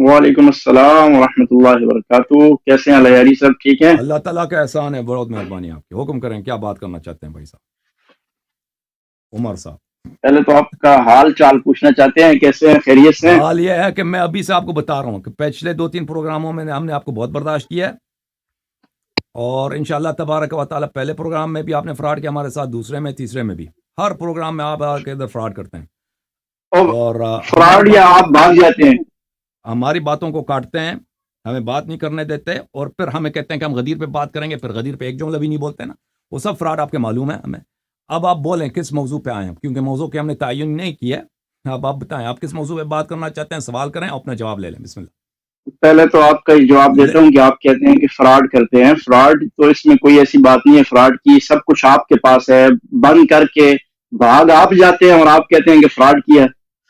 وعلیکم السلام ورحمۃ اللہ وبرکاتہ. کیسے ہیں لیاری صاحب؟ ٹھیک ہیں؟ اللہ تعالیٰ کا احسان ہے، بہت مہربانی آپ کی. حکم کریں، کیا بات کرنا چاہتے ہیں بھائی صاحب عمر صاحب؟ پہلے تو آپ کا حال چال پوچھنا چاہتے ہیں، کیسے ہیں؟ خیریت سے ہیں؟ حال یہ ہے کہ میں ابھی سے آپ کو بتا رہا ہوں کہ پچھلے 2-3 پروگراموں میں ہم نے آپ کو بہت برداشت کیا ہے، اور انشاءاللہ تبارک و تعالیٰ پہلے پروگرام میں بھی آپ نے فراڈ کیا ہمارے ساتھ، دوسرے میں، تیسرے میں بھی، ہر پروگرام میں آپ آ کے ادھر فراڈ کرتے ہیں. اور اور فراڈ یا آپ بھاگ جاتے ہیں؟ ہماری باتوں کو کاٹتے ہیں، ہمیں بات نہیں کرنے دیتے، اور پھر ہمیں کہتے ہیں کہ ہم غدیر پہ بات کریں گے، پھر غدیر پہ ایک جملہ بھی نہیں بولتے نا. وہ سب فراڈ آپ کے معلوم ہے ہمیں. اب آپ بولیں کس موضوع پہ آئے ہیں، کیونکہ موضوع کے ہم نے تعین نہیں کیا. اب آپ بتائیں آپ کس موضوع پہ بات کرنا چاہتے ہیں، سوال کریں، اپنا جواب لے لیں. بسم پہلے تو آپ کا جواب دیتا ہوں کہ آپ کہتے ہیں کہ فراڈ کرتے ہیں. فراڈ تو اس میں کوئی ایسی بات نہیں ہے. فراڈ کی سب کچھ آپ کے پاس ہے، بند کر کے بھاگ آپ جاتے ہیں اور آپ کہتے ہیں کہ فراڈ کیا.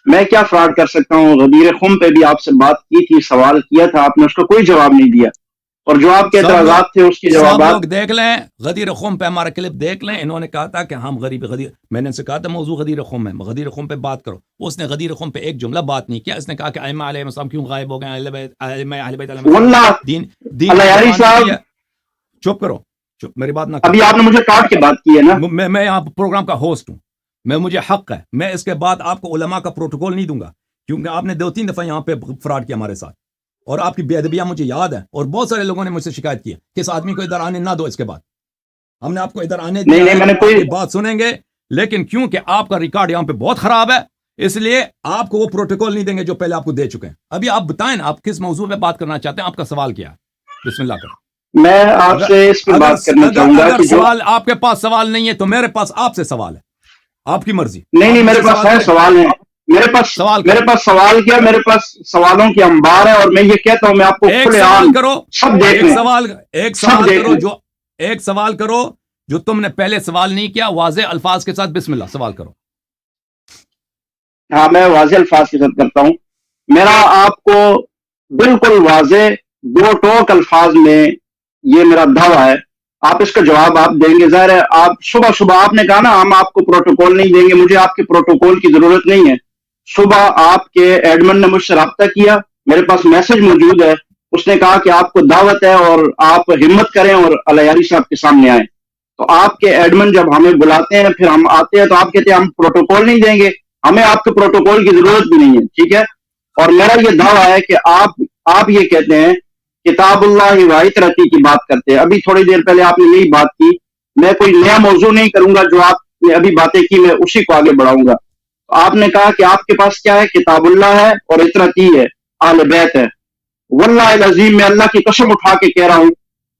میں کیا فراڈ کر سکتا ہوں؟ غدیر خم پہ بھی آپ سے بات کی تھی، سوال کیا تھا، آپ نے اس کا کوئی جواب نہیں دیا، اور جو آپ کے اعتراضات تھے اس کے سب جوابات. لوگ دیکھ لیں، غدیر خم پہ ہمارا کلپ دیکھ لیں. انہوں نے کہا تھا کہ ہم غدیر، میں نے ان سے کہا تھا موضوع غدیر خم ہے، غدیر خم پہ بات کرو. اس نے غدیر خم پہ ایک جملہ بات نہیں کیا. اس نے کہا کہ ائمہ علیہ السلام کیوں غائب ہو گئے، اہل بیت علیہ واللہ دین کی الیاری دفاع نہیں صاحب، کی ہے. چپ کرو، چپ، میری بات نہ ابھی کرو. آپ نے مجھے کاٹ کے بات کی ہے نا. میں یہاں پروگرام کا ہوسٹ ہوں، مجھے حق ہے. میں اس کے بعد آپ کو علماء کا پروٹوکول نہیں دوں گا، کیونکہ آپ نے 2-3 دفعہ یہاں پہ فراڈ کیا ہمارے ساتھ، اور آپ کی بے ادبیاں مجھے یاد ہے، اور بہت سارے لوگوں نے مجھ سے شکایت کی ہے کہ اس آدمی کو ادھر آنے نہ دو. اس کے بعد ہم نے آپ کو ادھر آنے دیا نہیں ہے، میں نے آپ کوئی کی بات سنیں گے، لیکن کیونکہ آپ کا ریکارڈ یہاں پہ بہت خراب ہے، اس لیے آپ کو وہ پروٹوکول نہیں دیں گے جو پہلے آپ کو دے چکے ہیں. ابھی آپ بتائیں نا آپ کس موضوع پہ بات کرنا چاہتے ہیں، آپ کا سوال کیا ہے؟ بسم اللہ کریں. میں آپ اگر سے اس پہ اگر بات کرنا اگر چاہوں گا اگر کہ جو سوال آپ کے پاس سوال نہیں ہے تو میرے پاس آپ سے سوال ہے، آپ کی مرضی. نہیں آپ نہیں مجھ میرے سے پاس سوال ہے، کریں، سوال ہے. میرے پاس سوال میرے کریں. پاس سوال کیا، میرے پاس سوالوں کی انبار ہے، اور میں یہ کہتا ہوں میں آپ کو ایک کھلے سوال عام کرو، سب دیکھ لیں، ایک سب سوال دیکھ کرو لیں. جو ایک سوال کرو جو تم نے پہلے سوال نہیں کیا، واضح الفاظ کے ساتھ. بسم اللہ سوال کرو. ہاں میں واضح الفاظ کے ساتھ کرتا ہوں. میرا آپ کو بالکل واضح دو ٹوک الفاظ میں یہ میرا دعویٰ ہے. آپ اس کا جواب آپ دیں گے. ظاہر ہے آپ صبح صبح آپ نے کہا نا ہم آپ کو پروٹوکول نہیں دیں گے. مجھے آپ کے پروٹوکول کی ضرورت نہیں ہے. صبح آپ کے ایڈمن نے مجھ سے رابطہ کیا، میرے پاس میسج موجود ہے. اس نے کہا کہ آپ کو دعوت ہے اور آپ ہمت کریں اور الیاری صاحب کے سامنے آئیں. تو آپ کے ایڈمن جب ہمیں بلاتے ہیں پھر ہم آتے ہیں تو آپ کہتے ہیں ہم پروٹوکول نہیں دیں گے. ہمیں آپ کے پروٹوکول کی ضرورت بھی نہیں ہے، ٹھیک ہے. اور میرا یہ دعویٰ ہے کہ آپ یہ کہتے ہیں کتاب اللہ واحد رتی کی بات کرتے ہیں. ابھی تھوڑی دیر پہلے آپ نے یہی بات کی. میں کوئی نیا موضوع نہیں کروں گا، جو آپ نے ابھی باتیں کی میں اسی کو آگے بڑھاؤں گا. آپ نے کہا کہ آپ کے پاس کیا ہے؟ کتاب اللہ ہے اور اطرتی ہے، آل بیت ہے. واللہ العظیم میں اللہ کی قسم اٹھا کے کہہ رہا ہوں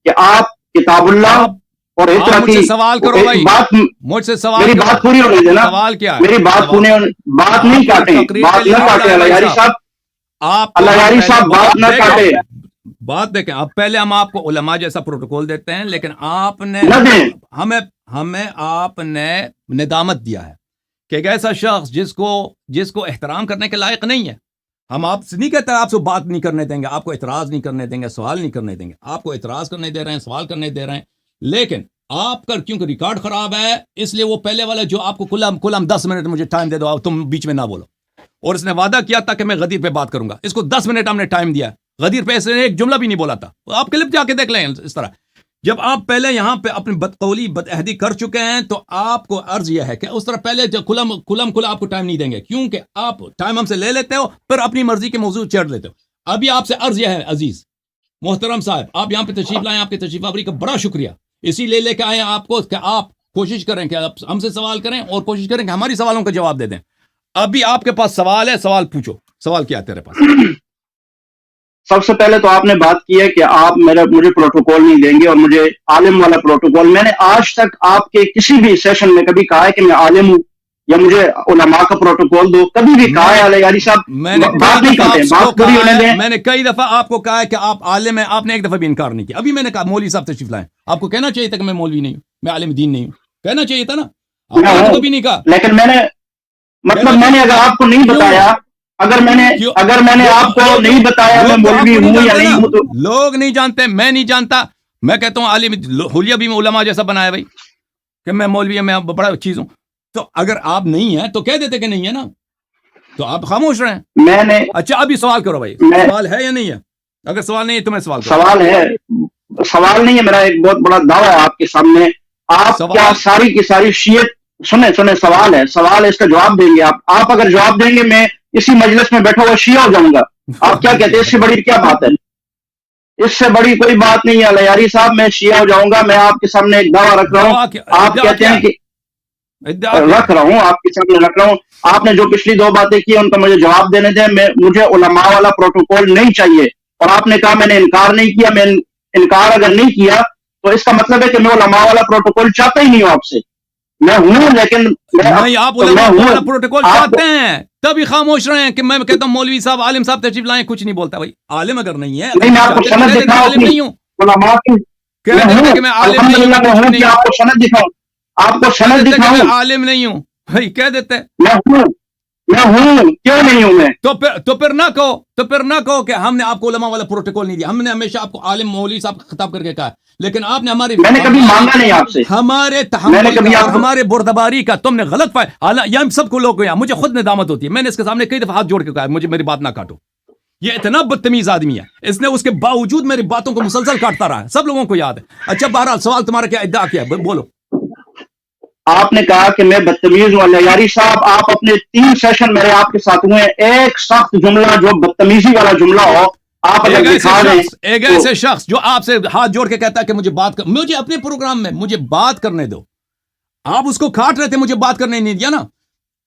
کہ آپ کتاب اللہ آپ اور آپ مجھ سے اطرتی سوال کرو بھائی، بات. مجھ سے سوال میری کرو. بات پوری ہونے دینا. سوال کیا ہے؟ میری بات سوال، بات نہیں آپ نے کاٹیں، تقریر کے بات لیے نہ نہیں کاٹیں بلایا بھائی الیاری صاحب. صاحب. آپ کو ہم الیاری پہلے صاحب بات نہ کاٹیں. بات دیکھیں، اب پہلے ہم آپ کو علماء جیسا پروٹوکول دیتے ہیں، لیکن آپ نے نہ دیں. ہمیں آپ نے ندامت دیا ہے کہ ایک ایسا شخص جس کو احترام کرنے کے لائق نہیں ہے. ہم آپ سے نہیں کہتے آپ سے بات نہیں کرنے دیں گے، آپ کو اعتراض نہیں کرنے دیں گے، سوال نہیں کرنے دیں گے. آپ کو اعتراض کرنے دے رہے ہیں، سوال کرنے دے رہے ہیں، لیکن آپ کا کیونکہ ریکارڈ خراب ہے اس لیے وہ پہلے والا جو آپ کو کلم 10 منٹ مجھے ٹائم دے دو، تم بیچ میں نہ بولو. اور اس نے وعدہ کیا تھا کہ میں غدیر پہ بات کروں گا. اس کو 10 منٹ ہم نے ٹائم دیا، غدیر پہ اس نے ایک جملہ بھی نہیں بولا تھا. آپ کلپ جا کے دیکھ لیں. اس طرح جب آپ پہلے یہاں پہ اپنی بدقولی بدعہدی کر چکے ہیں تو آپ کو عرض یہ ہے کہ اس طرح پہلے جو کھلا آپ کو ٹائم نہیں دیں گے، کیونکہ آپ ٹائم ہم سے لے لیتے ہو پھر اپنی مرضی کے موضوع چھیڑ لیتے ہو. ابھی آپ سے عرض یہ ہے عزیز محترم صاحب، آپ یہاں پہ تشریف لائیں، آپ کی تشریف آوری کا بڑا شکریہ. اسی لیے لے کے آئے ہیں آپ کو کہ آپ کوشش کریں کہ آپ ہم سے سوال کریں اور کوشش کریں کہ ہماری سوالوں کا جواب دے دیں. ابھی آپ کے پاس سوال ہے، سوال پوچھو. سوال کیا ہے تیرے پاس؟ سب سے پہلے تو آپ نے بات کی ہے کہ آپ مجھے پروٹوکول نہیں دیں گے، اور مجھے عالم والا پروٹوکول. میں نے آج تک آپ کے کسی بھی سیشن میں کبھی کہا ہے کہ میں عالم ہوں یا مجھے علماء کا پروٹوکول دو؟ کبھی بھی کہا ہے الیاری میں صاحب؟ نے کئی بات نہیں دفعہ کرتے، آپ کو بات پوری کہا ہونے ہے، دیں. میں نے کئی دفعہ آپ کو کہا ہے کہ آپ عالم ہیں، آپ نے ایک دفعہ بھی انکار نہیں کیا. ابھی میں نے کہا مولوی صاحب تشریف لائیں، آپ کو کہنا چاہیے تھا کہ میں مولوی نہیں ہوں، میں عالم دین نہیں ہوں. کہنا چاہیے تھا نا، آپ میں نے تو ہوں، کبھی نہیں کہا. لیکن میں نے کہنا میں نے چاہیے اگر تھا. آپ کو نہیں کیوں بتایا، اگر کیوں میں نے آپ کو نہیں بتایا میں لوگ تو آپ مولوی کو نہیں ہوں یا جانتے نہیں نا، ہوں تو لوگ نہیں جانتے، میں نہیں جانتا. میں کہتا ہوں عالم حلیہ بھی میں علماء جیسا بنایا بھائی کہ میں مولوی ہوں، میں بڑا چیز ہوں. تو اگر آپ نہیں ہیں تو کہہ دیتے کہ نہیں ہے نا. تو آپ خاموش رہیں. میں نے اچھا ابھی سوال کرو بھائی, سوال ہے یا نہیں ہے؟ اگر سوال نہیں ہے تو میں سوال کروں. سوال ہے, سوال نہیں ہے, میرا ایک بہت بڑا دعویٰ ہے آپ کے سامنے. آپ کیا ساری کی ساری شیعت, سنیں سوال ہے, اس کا جواب دیں گے آپ اگر جواب دیں گے میں اسی مجلس میں بیٹھا ہوا شیعہ ہو جاؤں گا. آپ کیا کہتے ہیں, اس سے بڑی کیا بات ہے؟ اس سے بڑی کوئی بات نہیں ہے الیاری صاحب, میں شیعہ ہو جاؤں گا. میں آپ کے سامنے ایک دعویٰ رکھ رہا ہوں, آپ کہتے ہیں کہ رکھ رہا ہوں, آپ کے سامنے رکھ رہا ہوں. آپ نے جو پچھلی 2 باتیں کی ان کا مجھے جواب دینے دیں. مجھے علماء والا پروٹوکول نہیں چاہیے. اور آپ نے کہا میں نے انکار نہیں کیا, میں انکار اگر نہیں کیا تو اس کا مطلب ہے کہ میں علماء والا پروٹوکول چاہتا ہی نہیں ہوں آپ سے. میں ہوں لیکن نہیں, آپ علماء والا پروٹوکول چاہتے ہیں تبھی خاموش رہے ہیں کہ میں کہتا ہوں مولوی صاحب عالم صاحب تشریف لائیں, کچھ نہیں بولتا. بھائی عالم اگر نہیں ہے, نہیں, میں آپ کو سند دکھاؤں, عالم نہیں ہوں, علماء کی کہہ دیتے کہ میں عالم نہیں ہوں, آپ کو سند دکھاؤں, آپ کو سند دکھاؤں, میں عالم نہیں ہوں. بھائی کہہ دیتے میں ہوں, کیوں نہیں ہوں میں؟ تو پھر نہ کہو کہ ہم نے آپ کو علماء والا پروٹوکول نہیں دیا. ہم نے ہمیشہ آپ کو عالم مولوی صاحب خطاب کر کے کہا, لیکن آپ نے میں نے کبھی مانگا نہیں آپ سے. ہمارے تحمل کا اور ہمارے بردباری کا تم نے غلط پایا. یہ ہم سب کو لوگ گیا, مجھے خود ندامت ہوتی ہے. میں نے اس کے سامنے کئی دفعہ ہاتھ جوڑ کے کہا مجھے میری بات نہ کاٹو. یہ اتنا بدتمیز آدمی ہے, اس نے اس کے باوجود میری باتوں کو مسلسل کاٹتا رہا ہے, سب لوگوں کو یاد ہے. اچھا بہرحال سوال تمہارا کیا ادعا کیا ہے, بولو. آپ نے کہا کہ میں بدتمیز ہوں. الیاری صاحب, آپ اپنے 3 سیشن میرے آپ کے ساتھ ہوئے, ایک سخت جملہ جو بدتمیزی والا جملہ ہو آپ اگر دکھا دیں. ایک ایسے شخص جو آپ سے ہاتھ جوڑ کے کہتا ہے کہ مجھے اپنے پروگرام میں مجھے بات کرنے دو, آپ اس کو کاٹ رہے تھے, مجھے بات کرنے نہیں دیا نا.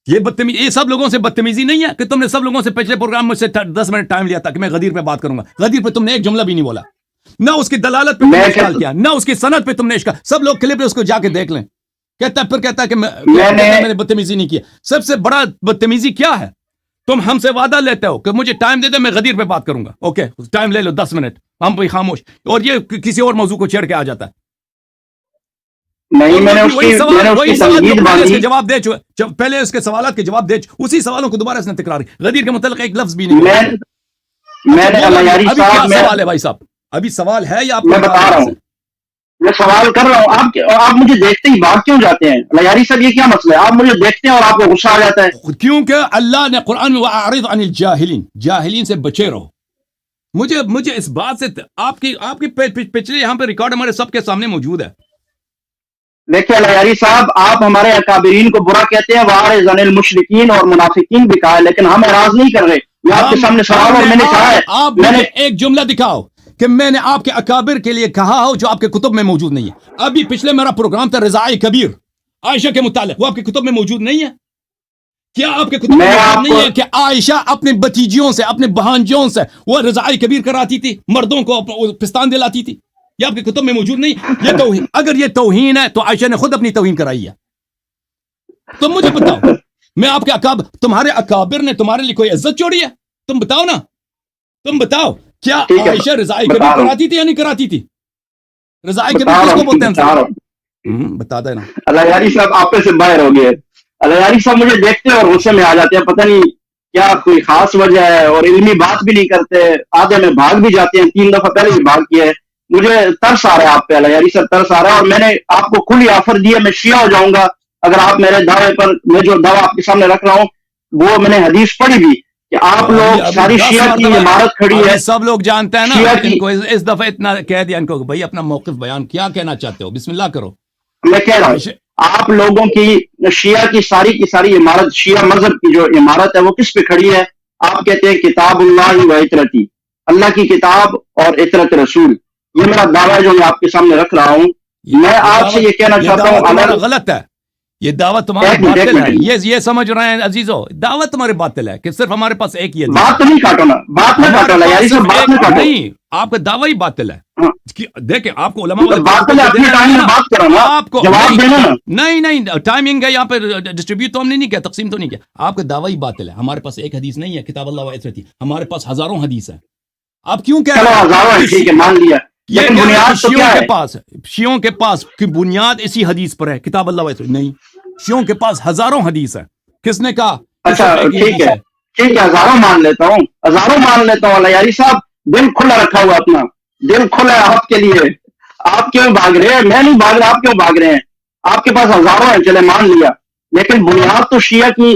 یہ بدتمیزی, یہ سب لوگوں سے بدتمیزی نہیں ہے کہ تم نے سب لوگوں سے پچھلے پروگرام میں سے 10 منٹ ٹائم لیا تھا کہ میں غدیر پہ بات کروں گا. غدیر پہ تم نے ایک جملہ بھی نہیں بولا, نہ اس کی دلالت پہ تم نے اشکال کیا, نہ اس کی سند پہ تم نے اشکال. سب لوگ کلپ اس کو جا کے دیکھ لیں. کہتا ہے کہ میں نے بدتمیزی نہیں کیا. سب سے بڑا بدتمیزی کیا ہے, تم ہم سے وعدہ لیتے ہو کہ مجھے ٹائم دے دے, میں غدیر پہ بات کروں گا. اوکے ٹائم لے لو 10 منٹ, ہم بھی خاموش, اور یہ کسی اور موضوع کو چھیڑ کے آ جاتا ہے. نہیں, میں نے اس کی جواب دے چکا, پہلے اس کے سوالات کے جواب دے چکا, اسی سوالوں کو دوبارہ اس نے تکرار کیا. غدیر کے متعلق ایک لفظ بھی نہیں. ابھی کیا سوال ہے بھائی صاحب, ابھی سوال ہے یا آپ میں بتا رہا ہوں, میں سوال کر رہا ہوں. آپ مجھے دیکھتے ہی بھاگ کیوں جاتے ہیں الیاری صاحب, یہ کیا مسئلہ ہے؟ آپ مجھے دیکھتے ہیں اور آپ کو غصہ آ جاتا ہے. کیونکہ اللہ نے قرآن میں وَأَعْرِضْ عَنِ الْجَاهِلِينَ, جاہلین سے بچے رہو. مجھے اس بات سے آپ کی پچھلے یہاں پہ ریکارڈ ہمارے سب کے سامنے موجود ہے. دیکھیں الیاری صاحب, آپ ہمارے اکابرین کو برا کہتے ہیں, وَأَعْرِضْ عَنِ الْمُشْرِكِينَ اور منافقین بھی کہا ہے, لیکن ہم اعراض نہیں کر رہے. یہ آپ کے سامنے سوال, اور میں نے کہا ہے, آپ مجھے ایک جملہ دکھاؤ کہ میں نے آپ کے اکابر کے لیے کہا ہو جو آپ کے کتب میں موجود نہیں ہے. ابھی پچھلے میرا پروگرام تھا رضاء کبیر عائشہ کے متعلق, وہ آپ کے کتب میں موجود نہیں ہے. کیا آپ کے کتب میں موجود نہیں ہے کہ عائشہ اپنے بتیجیوں سے, اپنے بہانجیوں سے وہ رضاء کبیر کراتی تھی, مردوں کو پستان دلاتی تھی؟ یہ آپ کے کتب میں موجود نہیں. یہ توہین, اگر یہ توہین ہے تو عائشہ نے خود اپنی توہین کرائی ہے. تم مجھے بتاؤ, میں آپ کے تمہارے اکابر نے تمہارے لیے کوئی عزت چھوڑی ہے؟ تم بتاؤ نا, تم بتاؤ, کیا عائشہ رضاء کبیر کراتی تھی یا نہیں کراتی تھی؟ رضاء کبیر کس کو بولتے ہیں؟ بتا دینا. الیاری صاحب آپ سے باہر ہو گئے. الیاری صاحب مجھے دیکھتے ہیں اور غصے میں آ جاتے ہیں, پتہ نہیں کیا کوئی خاص وجہ ہے, اور علمی بات بھی نہیں کرتے, آدھے میں بھاگ بھی جاتے ہیں. 3 دفعہ پہلے بھی بھاگ کیا ہے. مجھے ترس آ رہا ہے آپ پہ الیاری صاحب, ترس آ رہا ہے. اور میں نے آپ کو کھلی آفر دی ہے, میں شیعہ ہو جاؤں گا اگر آپ میرے دعوے پر, میں جو دعویٰ آپ کے سامنے رکھ رہا ہوں وہ میں نے حدیث پڑھی بھی کہ آپ لوگ ساری شیعہ کی عمارت کھڑی ہے. سب لوگ جانتے ہیں نا ان کو, اس دفعہ اتنا کہہ دیا ان کو, بھائی اپنا موقف بیان, کیا کہنا چاہتے ہو, بسم اللہ کرو. میں کہہ رہا ہوں آپ لوگوں کی شیعہ کی ساری عمارت, شیعہ مذہب کی جو عمارت ہے وہ کس پہ کھڑی ہے؟ آپ کہتے ہیں کتاب اللہ و اطرتی, اللہ کی کتاب اور اطرت رسول. یہ میرا دعویٰ ہے جو میں آپ کے سامنے رکھ رہا ہوں. میں آپ سے یہ کہنا چاہتا ہوں, غلط ہے یہ دعوت, تمہاری باطل ہے. یہ سمجھ رہے ہیں عزیزو, دعوت تمہاری باطل ہے کہ صرف ہمارے پاس ایک ہی ہے. بات تو نہیں کاٹو نا, بات نہ کاٹو یار, یہ بات نہ کاٹو. نہیں, آپ کا دعویٰ ہی باطل ہے. دیکھیں آپ کو علماء آپ کو جواب دینا نا. نہیں, ٹائمنگ ہے یہاں پہ, ڈسٹریبیوٹ تو ہم نے نہیں کیا, تقسیم تو نہیں کیا. آپ کا دعویٰ ہی باطل ہے. ہمارے پاس ایک حدیث نہیں ہے کتاب اللہ و اطرتی, ہمارے پاس ہزاروں حدیث ہے. آپ کیوں کہہ رہے ہیں؟ ٹھیک ہے, مان لیا, لیکن بنیاد تو کیا ہے؟ شیعوں کے پاس کی بنیاد اسی حدیث پر ہے, کتاب اللہ و اطرتی نہیں. شیعوں کے پاس ہزاروں حدیث ہے. کس نے کہا؟ اچھا ٹھیک ہے, ہزاروں مان لیتا ہوں, الیاری صاحب دل کھلا رکھا ہوا, اپنا دل کھلا ہے آپ کے لیے. آپ کیوں بھاگ رہے ہیں؟ میں نہیں بھاگ رہا, آپ کیوں بھاگ رہے ہیں؟ آپ کے پاس ہزاروں ہیں, چلے مان لیا, لیکن بنیاد تو شیعہ کی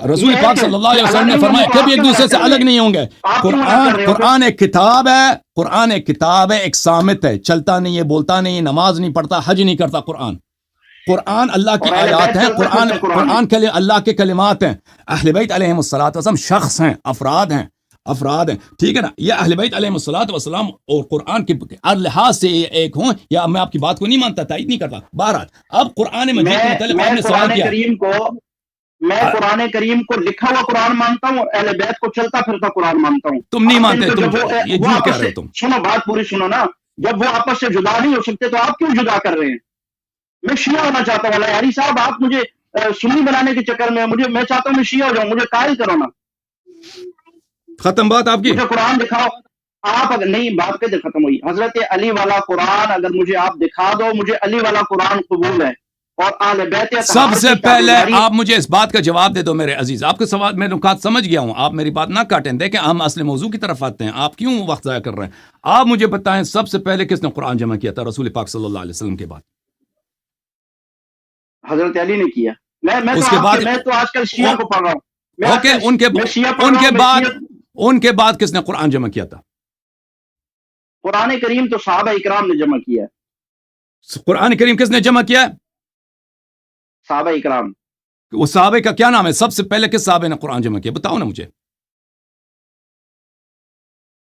رسول یہ ہے پاک کہ صلی اللہ علیہ وسلم نے الگ فرمایا نہیں کبھی ہوگا، ایک دوسرے سے آپ الگ نہیں ہوں گے. آپ کیوں منع کر رہے ہو؟ قرآن ایک کتاب ہے، قرآن ایک کتاب ہے، ایک سامت ہے، چلتا نہیں ہے، بولتا نہیں ہے، نماز نہیں پڑھتا، حج نہیں کرتا. قرآن اللہ کی اور اہل آیات بیت ہیں. چلتے قرآن پھرتے قرآن قرآن کے اللہ کے کلمات ہیں. اہل بیت علیہم الصلوۃ والسلام شخص ہیں، افراد ہیں، ٹھیک ہے نا. یہ اہل بیت علیہم الصلوۃ والسلام اور قرآن کے ہر لحاظ سے ایک ہوں. یا میں آپ کی بات کو نہیں مانتا، تائید نہیں کرتا. بہرحال اب قرآن مجید کے متعلق آپ نے سوال کیا. میں قرآن کریم کو لکھا ہوا قرآن مانتا ہوں، اور اہل بیت کو چلتا پھرتا قرآن مانتا ہوں. تم نہیں آپ مانتے، ان کو تم جب یہ وہ جھوٹ کہہ آپس رہے سے ہو تم. سنو، بات پوری سنو نا. جب وہ آپس سے جدا نہیں ہو سکتے تو آپ کیوں جدا کر رہے ہیں؟ میں شیعہ ہونا چاہتا ہوں. یاری صاحب آپ مجھے سنی بنانے کے چکر میں میں چاہتا ہوں میں شیعہ ہو جاؤں. مجھے قائل کرو نا، ختم بات آپ کی. مجھے قرآن دکھاؤ. آپ اگر نہیں، بات کیسے ختم ہوئی؟ حضرت علی والا قرآن اگر مجھے آپ دکھا دو، مجھے علی والا قرآن قبول ہے. اور اہل بیت سب اطہار سے کی پہلے تابعداری. آپ مجھے اس بات کا جواب دے دو میرے عزیز. آپ کے سوال میں نکات سمجھ گیا ہوں، آپ میری بات نہ کاٹیں. دیکھیں ہم اصل موضوع کی طرف آتے ہیں، آپ کیوں وقت ضائع کر رہے ہیں؟ آپ مجھے بتائیں سب سے پہلے کس نے قرآن جمع کیا تھا رسول پاک صلی اللہ علیہ وسلم کے بعد؟ حضرت علی نے کیا. میں اس تو کے آپ بعد میں تو آج کل شیعہ کو پڑھ رہا ہوں. میں آج اوکے، کل میں شیعہ پڑھ رہا ہوں. میں شیعہ ان کے بعد کس نے قرآن جمع کیا تھا؟ قرآن کریم تو صحابہ اکرام نے جمع کیا ہے. قرآن کریم کس نے جمع کیا؟ صحابہ اکرام. وہ صحابہ کا کیا نام ہے؟ سب سے پہلے کس صحابہ نے قرآن جمع کیا؟ بتاؤ نا مجھے.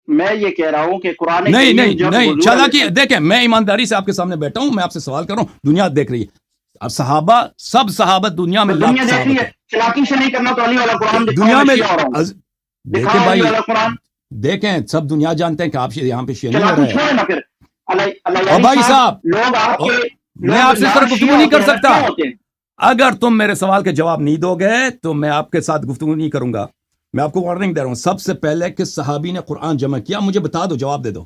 میں یہ کہہ رہا ہوں کہ قرآن نہیں کریم جب حضور چالاکی. دیکھیں میں ایمانداری سے آپ کے سامنے بیٹھا ہوں، میں آپ سے سوال کر رہا ہوں، دنیا دیکھ رہی ہے. اب صحابہ، سب صحابہ دنیا میں دنیا لاکھ دیکھ رہی صحابہ ہے. چلاکی سے نہیں کرنا تو علی والا قرآن دکھاؤ. دنیا میں شیعہ ہو رہا ہوں. دیکھیں دکھاؤ بھائی، علی والا قرآن. دیکھیں سب دنیا جانتے ہیں کہ آپ یہاں پہ شیعہ نہیں ہو چلاکی رہے چھوڑے ہیں. نا پھر. اللہ اور بھائی صاحب، لوگ آپ کے میں آپ سے اس طرح گفتگو نہیں کر سکتا. ہوتے ہیں. اگر تم میرے سوال کے جواب نہیں دو گے تو میں آپ کے ساتھ گفتگو نہیں کروں گا. میں آپ کو وارننگ دے رہا ہوں. سب سے پہلے کس صحابی نے قرآن جمع کیا؟ مجھے بتا دو، جواب دے دو.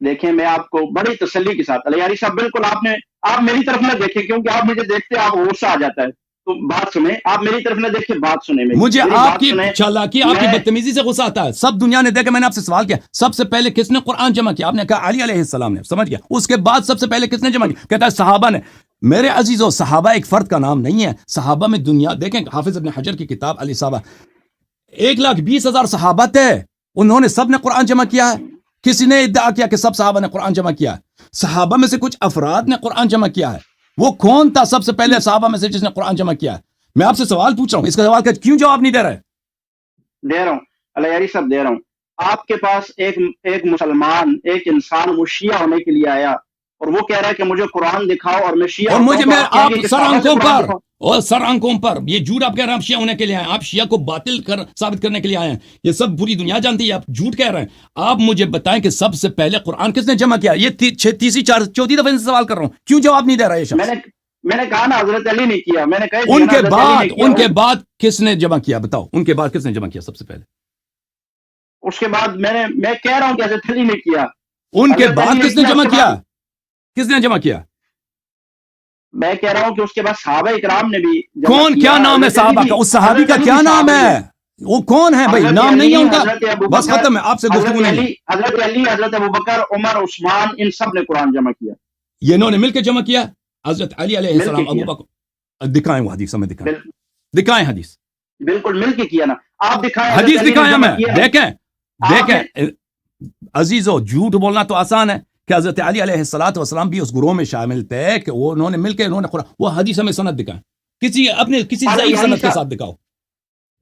دیکھیں میں آپ کو بڑی تسلی کے ساتھ، علی صاحب بالکل آپ میری طرف نہ دیکھیں، کیونکہ آپ مجھے دیکھتے آپ غصہ آ جاتا ہے. تو بات سنیں، آپ میری طرف نہ دیکھیں، بات سنیں. مجھے آپ کی چالاکی، آپ کی بدتمیزی سے غصہ آتا ہے. سب دنیا نے دیکھا. میں نے آپ سے سوال کیا سب سے پہلے کس نے قرآن جمع کیا؟ آپ نے کہا علی علیہ السلام نے. سمجھ گیا. اس کے بعد سب سے پہلے کس نے جمع کیا؟ کہتا ہے صحابہ نے. میرے عزیزو، صحابہ ایک فرد کا نام نہیں ہے. صحابہ میں دنیا دیکھیں، حافظ ابن حجر کی کتاب علی صحابہ، 1,20,000 صحابہ تھے. انہوں نے سب نے قرآن جمع کیا ہے؟ کسی نے ادعا کیا کہ سب صحابہ نے قرآن جمع کیا ہے؟ صحابہ میں سے کچھ افراد نے قرآن جمع کیا ہے. وہ کون تھا سب سے پہلے صحابہ میں سے جس نے قرآن جمع کیا ہے؟ میں آپ سے سوال پوچھ رہا ہوں، اس کا سوال کا کیوں جواب نہیں دے رہے؟ دے رہا ہوں علی صاحب، دے رہا ہوں. آپ کے پاس ایک مسلمان، ایک انسان وہ شیعہ ہونے کے لیے آیا اور وہ کہہ رہا ہے کہ مجھے قرآن دکھاؤ اور میں شیعہ. اور مجھے آپ سر آنکھوں پر یہ جھوٹ آپ کہہ رہے ہیں. آپ شیعہ ہونے کے لیے آئے، آپ شیعہ کو باطل ثابت کرنے کے لیے آئے ہیں. یہ سب پوری دنیا جانتی ہے آپ جھوٹ کہہ رہے ہیں. آپ مجھے بتائیں کہ سب سے پہلے قرآن کس نے جمع کیا؟ یہ تیسری چوتھی دفعہ سے سوال کر رہا ہوں، کیوں جواب نہیں دے رہا یہ شخص؟ میں نے کہا نا حضرت علی نے کیا. میں نے کہا ان کے بعد کس نے جمع کیا؟ بتاؤ، ان کے بعد کس نے جمع کیا سب سے پہلے؟ اس کے بعد میں کہہ رہا ہوں کہ حضرت علی نے کیا. ان کے بعد کس نے جمع کیا؟ کس نے جمع کیا؟ میں کہہ رہا ہوں کہ اس کے بعد صحابہ اکرام نے بھی. کون؟ کیا نام ہے صحابہ کا؟ اس صحابی کا کیا نام ہے؟ وہ کون ہے بھائی؟ نام نہیں ہے ان کا. بس ختم ہے، آپ سے گفتگو نہیں. حضرت علی، حضرت ابوبکر، عمر، عثمان، ان سب نے قرآن جمع کیا. یہ انہوں نے مل کے جمع کیا. حضرت علی علیہ السلام، ابوبکر، دکھائیں وہ حدیث ہمیں، دکھائیں حدیث. بالکل مل کے کیا نا. آپ دکھائیں حدیث، دکھائیں ہمیں. دیکھیں عزیزو، جھوٹ بولنا تو آسان ہے کہ حضرت علی علیہ السلام بھی اس گروہ میں شامل تھے کہ وہ انہوں نے مل کے انہوں نے قرآن. وہ حدیث ہمیں سند دکھائیں، کسی ضعیف سند کے ساتھ دکھاؤ.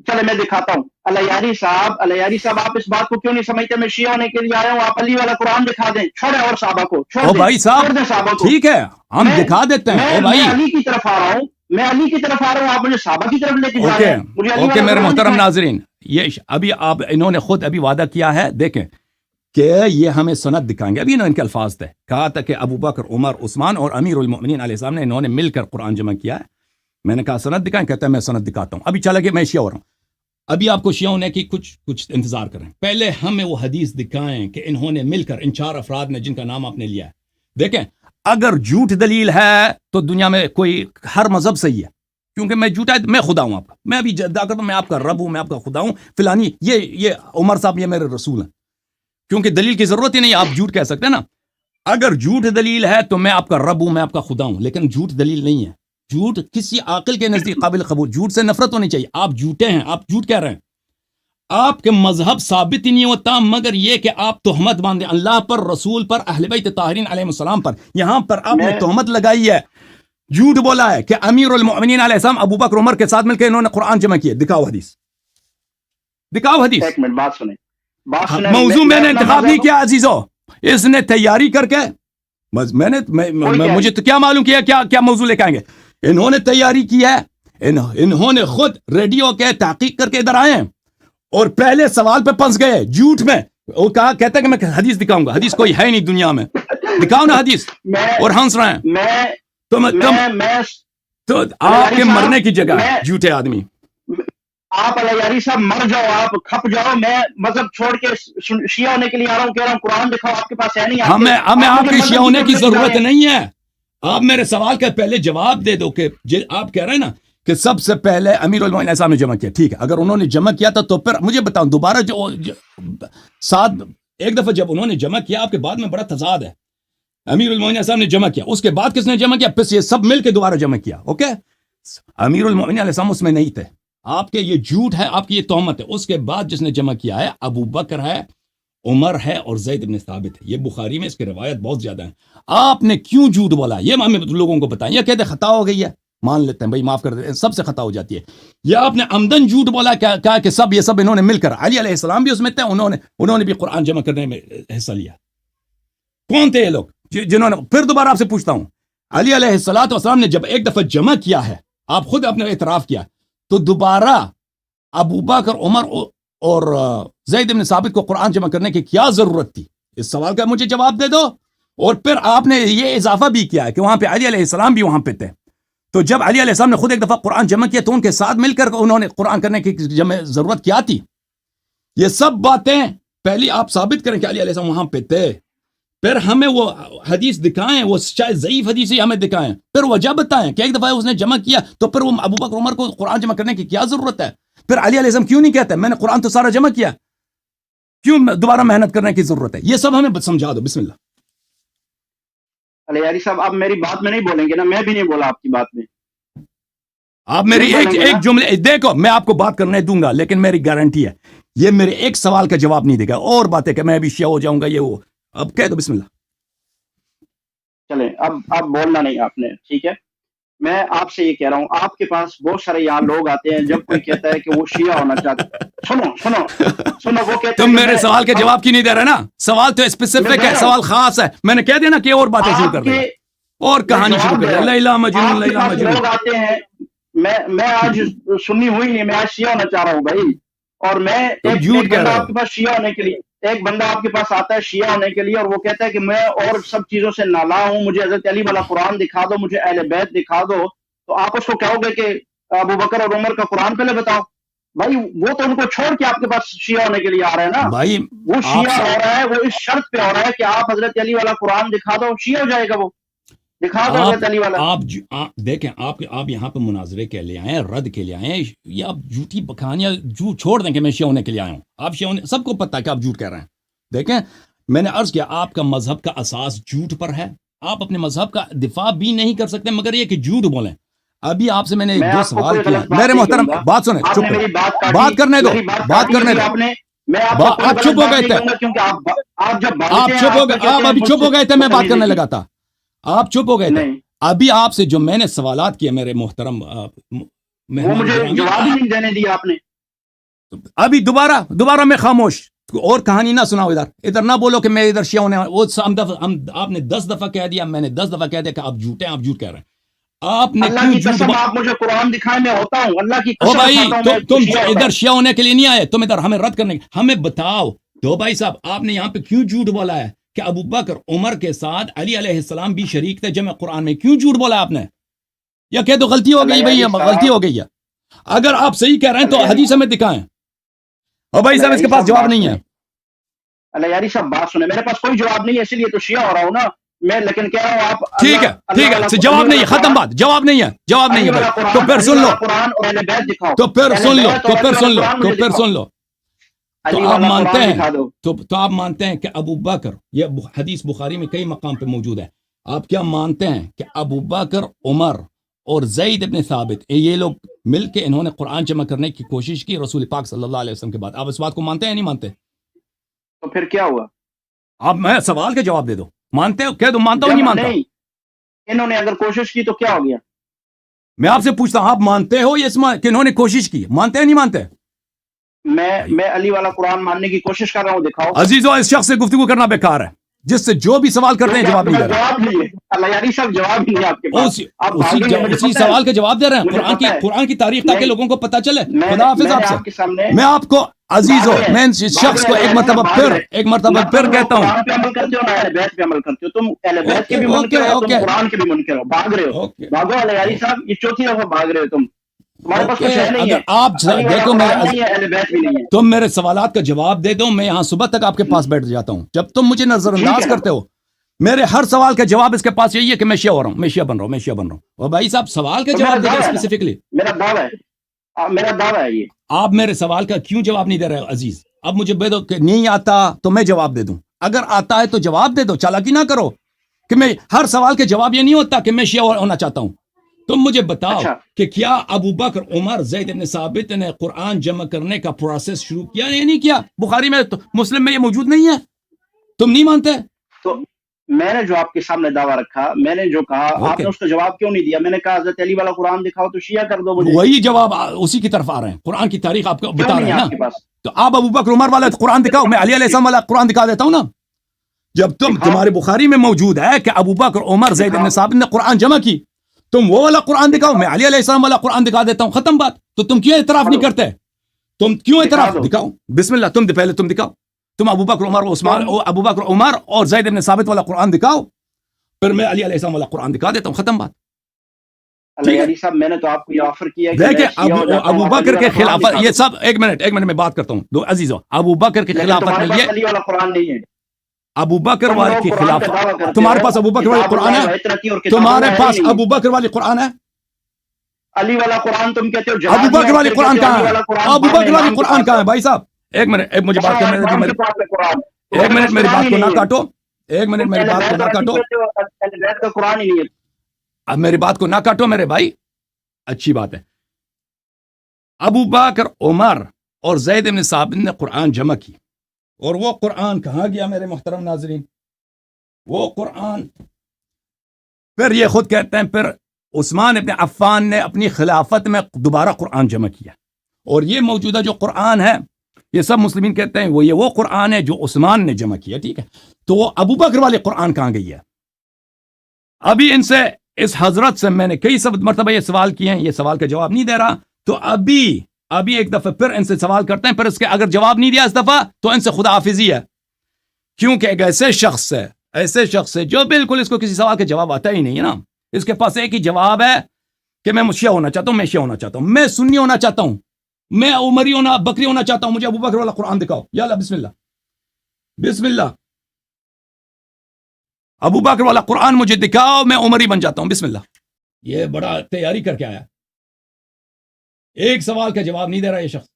چلے میں دکھاتا ہوں. علی صاحب آپ اس بات کو کیوں نہیں سمجھتے؟ میں شیعہ ہونے کے لیے آیا ہوں. آپ علی والا قرآن دکھا دیں. چھوڑیں اور صحابہ کو چھوڑ دیں. بھائی صاحب ٹھیک ہے، ہم دکھا دیتے ہیں. میں علی کی طرف آ رہا ہوں. آپ مجھے صحابہ کی طرف لے کے جا رہے ہیں. اوکے میرے محترم ناظرین، یہ ابھی انہوں نے خود ابھی وعدہ کیا ہے. دیکھیں کہ یہ ہمیں سند دکھائیں گے. ابھی ان کے الفاظ تھے، کہا تھا کہ ابوبکر، عمر، عثمان اور امیر المؤمنین علیہ السلام نے انہوں نے مل کر قرآن جمع کیا ہے. میں نے کہا سند دکھائیں. کہتا ہے میں سند دکھاتا ہوں. ابھی چلا کہ میں شیعہ ہو رہا ہوں. ابھی آپ کو شیعہ ہونے کی کچھ انتظار کریں. پہلے ہمیں وہ حدیث دکھائیں کہ انہوں نے مل کر، ان 4 افراد نے جن کا نام آپ نے لیا ہے. دیکھیں اگر جھوٹ دلیل ہے تو دنیا میں کوئی ہر مذہب صحیح ہے، کیونکہ میں جھوٹا ہے، میں خدا ہوں آپ کا. میں ابھی جدا کرتا ہوں، میں آپ کا رب ہوں، میں آپ کا خدا ہوں فلانی. یہ عمر صاحب یہ میرے رسول ہیں، کیونکہ دلیل کی ضرورت ہی نہیں. آپ جھوٹ کہہ سکتے ہیں نا. اگر جھوٹ دلیل ہے تو میں آپ کا رب ہوں، میں آپ کا خدا ہوں. لیکن جھوٹ دلیل نہیں ہے. جھوٹ کسی عاقل کے نزدیک قابل قبول، جھوٹ سے نفرت ہونی چاہیے. آپ جھوٹے ہیں، آپ جھوٹ کہہ رہے ہیں. آپ کے مذہب ثابت ہی نہیں ہوتا مگر یہ کہ آپ تہمت باندھیں اللہ پر، رسول پر، اہل بیت طاہرین علیہ السلام پر. یہاں پر آپ نے تہمت لگائی ہے، جھوٹ بولا ہے کہ امیر المؤمنین علیہ السلام ابو بکر عمر کے ساتھ مل کے انہوں نے قرآن جمع کیے. دکھاؤ حدیث، دکھاؤ حدیث. ایک منٹ بات سنیں، بات سنیں. موضوع میں نے انتخاب نہیں کیا عزیزو، اس نے تیاری کر کے مجھے تو کیا معلوم کیا کیا موضوع لے کے آئیں گے. انہوں نے تیاری کی ہے، انہوں نے خود ریڈیو کے تحقیق کر کے ادھر آئے ہیں اور پہلے سوال پہ پھنس گئے جھوٹ میں. وہ کہا کہتا ہے کہ میں حدیث دکھاؤں گا. حدیث کوئی ہے نہیں دنیا میں، دکھاؤ نا حدیث. اور ہنس رہے ہیں. تو آپ کے مرنے کی جگہ جھوٹے آدمی. آپ علیاری صاحب مر جاؤ، آپ کھپ جاؤ. میں مذہب چھوڑ کے شیعہ ہونے کے لیے آ رہا ہوں، کہہ رہا ہوں قرآن دکھاؤ. آپ کے پاس ہے نہیں. ہمیں آپ کے شیعہ ہونے کی ضرورت نہیں ہے. آپ میرے سوال کا پہلے جواب دے دو کہ آپ کہہ رہے ہیں نا کہ سب سے پہلے امیر المومنین صاحب نے جمع کیا. ٹھیک ہے، اگر انہوں نے جمع کیا تھا تو پھر مجھے بتاؤں دوبارہ ایک دفعہ جب انہوں نے جمع کیا آپ کے بعد میں بڑا تضاد ہے. امیر المومنین صاحب نے جمع کیا، اس کے بعد کس نے جمع کیا؟ پھر یہ سب مل کے دوبارہ جمع کیا. اوکے، امیر المومنین علیہ السلام اس میں نہیں تھے. آپ کے یہ جھوٹ ہے، آپ کی یہ تہمت ہے. اس کے بعد جس نے جمع کیا ہے ابو بکر ہے، عمر ہے اور زید بن ثابت ہے. یہ بخاری میں اس کی روایت بہت زیادہ ہیں. آپ نے کیوں جھوٹ بولا یہ ہمیں لوگوں کو بتائیں. یہ کہتے خطا ہو گئی ہے، مان لیتے ہیں بھائی، معاف کر دیتے ہیں، سب سے خطا ہو جاتی ہے. یہ آپ نے عمدن جھوٹ بولا، کہا کہ یہ سب انہوں نے مل کر، علی علیہ السلام بھی اس میں تھے، انہوں نے بھی قرآن جمع کرنے میں حصہ لیا. کون تھے یہ لوگ جنہوں نے؟ پھر دوبارہ آپ سے پوچھتا ہوں، علی علیہ السلام نے جب ایک دفعہ جمع کیا ہے، آپ خود اپنے اعتراف کیا، تو دوبارہ ابو بکر، عمر اور زید بن ثابت کو قرآن جمع کرنے کی کیا ضرورت تھی؟ اس سوال کا مجھے جواب دے دو. اور پھر آپ نے یہ اضافہ بھی کیا ہے کہ وہاں پہ علی علیہ السلام بھی وہاں پہ تھے. تو جب علی علیہ السلام نے خود ایک دفعہ قرآن جمع کیا تو ان کے ساتھ مل کر انہوں نے قرآن کرنے کی ضرورت کیا تھی؟ یہ سب باتیں پہلی آپ ثابت کریں کہ علی علیہ السلام وہاں پہ تھے، پھر ہمیں وہ حدیث دکھائیں، وہ شاید ضعیف حدیث ہی ہمیں دکھائیں، پھر وجہ بتائیں کہ ایک دفعہ اس نے جمع کیا تو پھر وہ ابو بکر عمر کو قرآن جمع کرنے کی کیا ضرورت ہے؟ پھر علی علیہ السلام کیوں نہیں کہتے میں نے قرآن تو سارا جمع کیا، کیوں دوبارہ محنت کرنے کی ضرورت ہے؟ یہ سب ہمیں سمجھا دو. بسم اللہ. علیاری صاحب آپ میری بات میں نہیں بولیں گے نا؟ میں بھی نہیں بولا آپ کی بات میں. آپ میری ایک جملے دیکھو، میں آپ کو بات کرنے دوں گا لیکن میری گارنٹی ہے یہ میرے ایک سوال کا جواب نہیں دے گا. اور باتیں کہ میں بھی شیعہ ہو جاؤں گا یہ وہ، اب کہہ دو بسم اللہ. چلیں اب بولنا نہیں آپ نے، ٹھیک ہے. میں آپ سے یہ کہہ رہا ہوں، آپ کے پاس بہت سارے یہاں لوگ آتے ہیں جب کوئی کہتا ہے کہ وہ شیعہ ہونا چاہتا ہے. سنو وہ کہتے تم میرے سوال کے جواب کی نہیں دے رہے نا. سوال تو اسپیسیفک ہے، سوال خاص ہے. میں نے کہہ دیا نا کہ اور باتیں شروع کر دیں اور کہانی شروع کر دیں. لیلا مجنون لیلا مجنون. لوگ آتے ہیں، میں آج سنی ہوئی نہیں، میں آج شیعہ ہونا چاہ رہا ہوں بھائی. اور میں ایک بندہ آپ کے پاس شیعہ ہونے کے لیے، ایک بندہ آپ کے پاس آتا ہے شیعہ ہونے کے لیے اور وہ کہتا ہے کہ میں اور سب چیزوں سے نالا ہوں، مجھے حضرت علی والا قرآن دکھا دو، مجھے اہل بیت دکھا دو. تو آپ اس کو کہو گے کہ ابو بکر اور عمر کا قرآن پہلے بتاؤ. بھائی وہ تو ان کو چھوڑ کے آپ کے پاس شیعہ ہونے کے لیے آ رہا ہے نا. بھائی وہ شیعہ ہو رہا ہے، وہ اس شرط پہ ہو رہا ہے کہ آپ حضرت علی والا قرآن دکھا دو، شیعہ ہو جائے گا. وہ دکھا دو حضرت علی والا. آپ دیکھیں، آپ یہاں پہ مناظرے کے لیے آئے ہیں، رد کے لیے آئے ہیں. یہ آپ جھوٹی کہانیاں جھوٹ چھوڑ دیں کہ میں شیعہ ہونے کے لیے آیا ہوں. آپ شیعہ ہونے، سب کو پتہ ہے کہ آپ جھوٹ کہہ رہے ہیں. دیکھیں میں نے عرض کیا آپ کا مذہب کا اساس جھوٹ پر ہے. آپ اپنے مذہب کا دفاع بھی نہیں کر سکتے مگر یہ کہ جھوٹ بولیں. ابھی آپ سے میں نے جو سوال کیا، میرے محترم بات سنیں، چپ بات کرنے دو، بات کرنے دو. آپ چپ ہو گئے تھے، آپ چپ ہو گئے، آپ ابھی چپ ہو گئے تھے، میں بات کرنے لگا تھا، آپ چپ ہو گئے تھے. ابھی آپ سے جو میں نے سوالات کیے میرے محترم مجھے جواب ہی نہیں دینے دیا آپ نے. ابھی دوبارہ میں خاموش. اور کہانی نہ سناؤ، ادھر نہ بولو کہ میں ادھر شیعہ ہونے. وہ آپ نے 10 دفعہ کہہ دیا، میں نے 10 دفعہ کہہ دیا کہ آپ جھوٹے ہیں، آپ جھوٹ کہہ رہے ہیں. آپ نے اللہ کی قسم آپ مجھے قرآن دکھائیں، میں ہوتا ہوں. اللہ کی قسم. بھائی تم ادھر شیعہ ہونے کے لیے نہیں آئے، تم ادھر ہمیں رد کرنے. ہمیں بتاؤ دو بھائی صاحب، آپ نے یہاں پہ کیوں جھوٹ بولا ہے کہ ابو بکر عمر کے ساتھ علی علیہ السلام بھی شریک تھے جمع قرآن میں؟ کیوں جھوٹ بولا آپ نے؟ یا کہ تو غلطی ہو گئی بھائی، غلطی ہو گئی ہے. اگر آپ صحیح کہہ رہے ہیں تو حدیث ہمیں دکھائیں. اور بھائی صاحب اس کے پاس جواب نہیں ہے. اللہ یاری صاحب بات سنیں، میرے پاس کوئی جواب نہیں ہے، اسی لیے تو شیعہ ہو رہا ہوں نا میں. لیکن کہہ رہا ہوں آپ ٹھیک ہے جواب نہیں ہے، ختم بات. جواب نہیں ہے تو پھر سن لو، تو پھر سن لو. تو آپ مانتے ہیں کہ ابو بکر، یہ حدیث بخاری میں کئی مقام پہ موجود ہے، آپ کیا مانتے ہیں کہ ابو بکر، عمر اور زید ابن ثابت یہ لوگ مل کے انہوں نے قرآن جمع کرنے کی کوشش کی رسول پاک صلی اللہ علیہ وسلم کے بعد. آپ اس بات کو مانتے ہیں یا نہیں مانتے؟ تو پھر کیا ہوا؟ آپ میں سوال کا جواب دے دو. مانتے ہو؟ کہہ دو مانتا ہوں نہیں مانتا. نہیں، انہوں نے اگر کوشش کی تو کیا ہو گیا؟ میں آپ سے پوچھتا ہوں آپ مانتے ہو کہ انہوں نے کوشش کی؟ مانتے ہیں نہیں مانتے؟ میں علی والا قرآن ماننے کی کوشش کر رہا ہوں، دکھاؤ. عزیزو اس شخص سے گفتگو کرنا بیکار ہے جس سے جو بھی سوال کرتے ہیں جواب نہیں دے رہا. جواب نہیں ہے اللہ یاری صاحب، جواب نہیں ہے آپ کے پاس. اسی سوال کا جواب دے رہے ہیں قرآن کی تاریخ تاکہ لوگوں کو پتہ چلے. خدا حافظ آپ سے. میں آپ کو عزیزو میں اس شخص کو ایک مرتبہ پھر کہتا ہوں. قرآن پہ عمل کرتے ہو، اہل بیت پہ عمل کرتے ہو. تم اہل بیت کے بھی منکر ہو، تم قرآن کے بھی منکر ہو. بھاگ رہے ہو، بھاگو اللہ یاری صاحب. یہ چوتھی دفعہ بھاگ رہے ہو تم. تمہارے پاس کچھ ہے نہیں ہے. آپ دیکھو اہل بیت بھی نہیں ہے. تم میرے سوالات کا جواب دے دو. میں یہاں صبح تک آپ کے پاس بیٹھ جاتا ہوں. جب تم مجھے نظر انداز کرتے ہو میرے ہر سوال کا جواب اس کے پاس یہی ہے کہ میں شیعہ ہو رہا ہوں، میں شیعہ بن رہا ہوں. اور بھائی صاحب سوال کا جواب دے دو اسپیسیفکلی. میرا دعویٰ ہے یہ. آپ میرے سوال کا کیوں جواب نہیں دے رہے عزیز؟ اب مجھے بے دو کہ نہیں آتا تو میں جواب دے دوں. اگر آتا ہے تو جواب دے دو. چالاکی نہ کرو کہ میں ہر سوال کے جواب یہ نہیں ہوتا کہ میں شیعہ ہونا چاہتا ہوں. تم مجھے بتاؤ کہ کیا ابو بکر عمر زید بن ثابت نے قرآن جمع کرنے کا پروسیس شروع کیا یا نہیں کیا؟ بخاری میں مسلم میں یہ موجود نہیں ہے. تم نہیں مانتے؟ تو میں نے جو آپ کے سامنے دعویٰ رکھا، میں نے جو کہا آپ نے اس کا جواب کیوں نہیں دیا؟ میں نے کہا حضرت علی والا قرآن دکھاؤ تو شیعہ کر دو مجھے. وہی جواب اسی کی طرف آ رہے ہیں. قرآن کی تاریخ آپ کو بتا رہے ہیں نا. تو آپ ابو بکر عمر والا قرآن دکھاؤ، میں علی علیہ السلام والا قرآن دکھا دیتا ہوں نا. جب تمہاری بخاری میں موجود ہے کہ ابو بکر عمر زید بن ثابت نے قرآن جمع کی، تم وہ والا قرآن دکھاؤ، میں علی علیہ السلام والا قرآن دکھا دیتا ہوں. ختم بات. تو تم کیوں اعتراف نہیں کرتے؟ تم کیوں اعتراف دکھاؤ؟ بسم اللہ. پہلے تم دکھاؤ. تم ابو بکر عمر اور زید بن ثابت والا قرآن دکھاؤ، پھر میں علی علیہ السلام والا قرآن دکھا دیتا ہوں. ختم بات. علی صاحب میں نے تو آپ کو یہ آفر کیا کہ ابو بکر کے خلافت یہ سب ایک منٹ میں بات کرتا ہوں. دو عزیزو، ابو بکر کے خلافت میں یہ علی والا قرآن نہیں ہے. ابو بکر والے کی خلافت تمہارے پاس ابو بکر والی قرآن ہے؟ تمہارے پاس ابو بکر والی قرآن ہے؟ علی والا قرآن تم کہتے ہو. ابو بکر والی قرآن کہاں ہے؟ ابو بکر والی قرآن کہاں ہے بھائی صاحب؟ ایک منٹ مجھے بات کرنے دیں. ایک منٹ میری بات کو نہ کاٹو. ایک منٹ میری بات کو نہ کاٹو. قرآن ہی نہیں ہے. اب میری بات کو نہ کاٹو میرے بھائی. اچھی بات ہے. ابو بکر عمر اور زید بن ثابت نے قرآن جمع کی، اور وہ قرآن کہاں گیا میرے محترم ناظرین؟ وہ قرآن پھر یہ خود کہتے ہیں پھر عثمان ابن عفان نے اپنی خلافت میں دوبارہ قرآن جمع کیا. اور یہ موجودہ جو قرآن ہے یہ سب مسلمین کہتے ہیں وہ قرآن ہے جو عثمان نے جمع کیا. ٹھیک ہے، تو وہ ابو بکر والی قرآن کہاں گئی ہے؟ ابھی ان سے اس حضرت سے میں نے کئی مرتبہ یہ سوال کیے ہیں، یہ سوال کا جواب نہیں دے رہا. تو ابھی ایک دفعہ پھر ان سے سوال کرتے ہیں، پھر اس کے اگر جواب نہیں دیا اس دفعہ تو ان سے خدا حافظی ہے. کیونکہ ایک ایسے شخص ہے جو بالکل اس کو کسی سوال کا جواب آتا ہی نہیں ہے نا. اس کے پاس ایک ہی جواب ہے کہ میں شیعہ ہونا چاہتا ہوں، میں شیعہ ہونا چاہتا ہوں، میں سنی ہونا چاہتا ہوں، میں عمری ہونا بکری ہونا چاہتا ہوں. مجھے ابو بکر والا قرآن دکھاؤ. یا اللہ بسم اللہ ابو بکر والا قرآن مجھے دکھاؤ، میں عمری بن جاتا ہوں. بسم اللہ. یہ بڑا تیاری کر کے آیا. ایک سوال کا جواب نہیں دے رہا یہ شخص.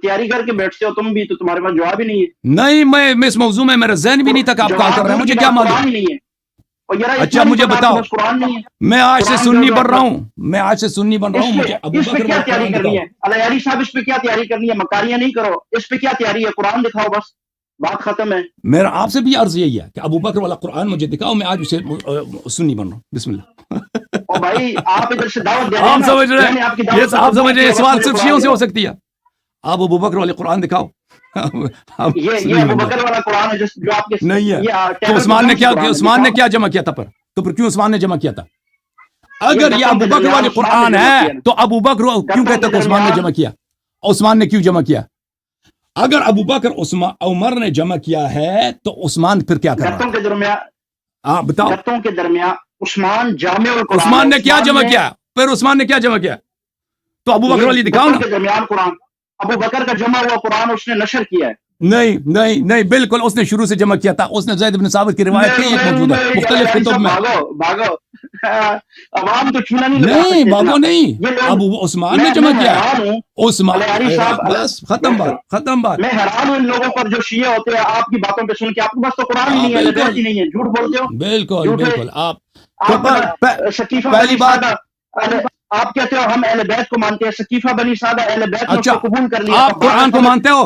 تیاری کر کے بیٹھتے ہو تم بھی، تو تمہارے پاس جواب ہی نہیں ہے. نہیں، میں اس موضوع میں میرا ذہن بھی نہیں تھا کہ آپ کال کر رہے ہیں. مجھے کیا معلوم؟ اچھا مجھے بتاؤ. میں آج سے سنی بن رہا ہوں. مجھے ابو بکر کیا تیاری کرنی ہے؟ اللہ یاری صاحب اس پہ کیا تیاری کرنی ہے؟ مکاریاں نہیں کرو. اس پہ کیا تیاری ہے؟ قرآن دکھاؤ بس، بات ختم ہے. میرا آپ سے بھی عرض یہی ہے کہ ابو بکر والا قرآن مجھے دکھاؤ، میں آج اسے سنی بن رہا ہوں. بسم اللہ. او بھائی آپ ادھر سے دعوت دے رہے ہیں. آپ سمجھ رہے ہیں آپ سمجھ رہے ہیں سوال صرف شیعوں سے ہو سکتی ہے. آپ ابو بکر والے قرآن دکھاؤ. یہ ابو بکر والا قرآن ہے جو آپ کے نہیں ہے. تو عثمان نے کیا جمع کیا تھا؟ تو پھر کیوں عثمان نے جمع کیا تھا؟ اگر یہ ابو بکر والی قرآن ہے تو ابو بکر کیوں کہتے کہ عثمان نے جمع کیا؟ عثمان نے کیوں جمع کیا؟ اگر ابو بکر عمر نے جمع کیا ہے تو عثمان پھر کیا کر رہا ہے؟ بتاؤ. گتوں کے درمیان عثمان جامع القرآن. عثمان نے کیا جمع کیا؟ پھر عثمان نے کیا جمع کیا؟ تو ابو بکر والی دکھاؤ نا. کے درمیان قرآن، ابو بکر کا جمع ہوا قرآن اس نے نشر کیا ہے. نہیں بالکل اس نے شروع سے جمع کیا تھا. اس نے زید بن ثابت کی روایت کئی ایک موجود ہے مختلف کتب میں. بھاگو عوام تو چھونا نہیں بھاگو نہیں. ابو عثمان نے جمع کیا. عثمان بس ختم بات. میں حیران ہوں ان لوگوں پر جو شیعہ ہوتے ہیں آپ کی باتوں پہ سن کے. آپ کے پاس تو قرآن ہی نہیں ہے، نہیں ہے، جھوٹ بولتے ہو. بالکل آپ پہلی بات آپ کہتے ہو ہم اہل بیت کو مانتے ہیں، سقیفہ بنی سعدہ اہل بیت نے اس اچھا کو قبول کر لیا آپ قرآن کو مانتے ہو؟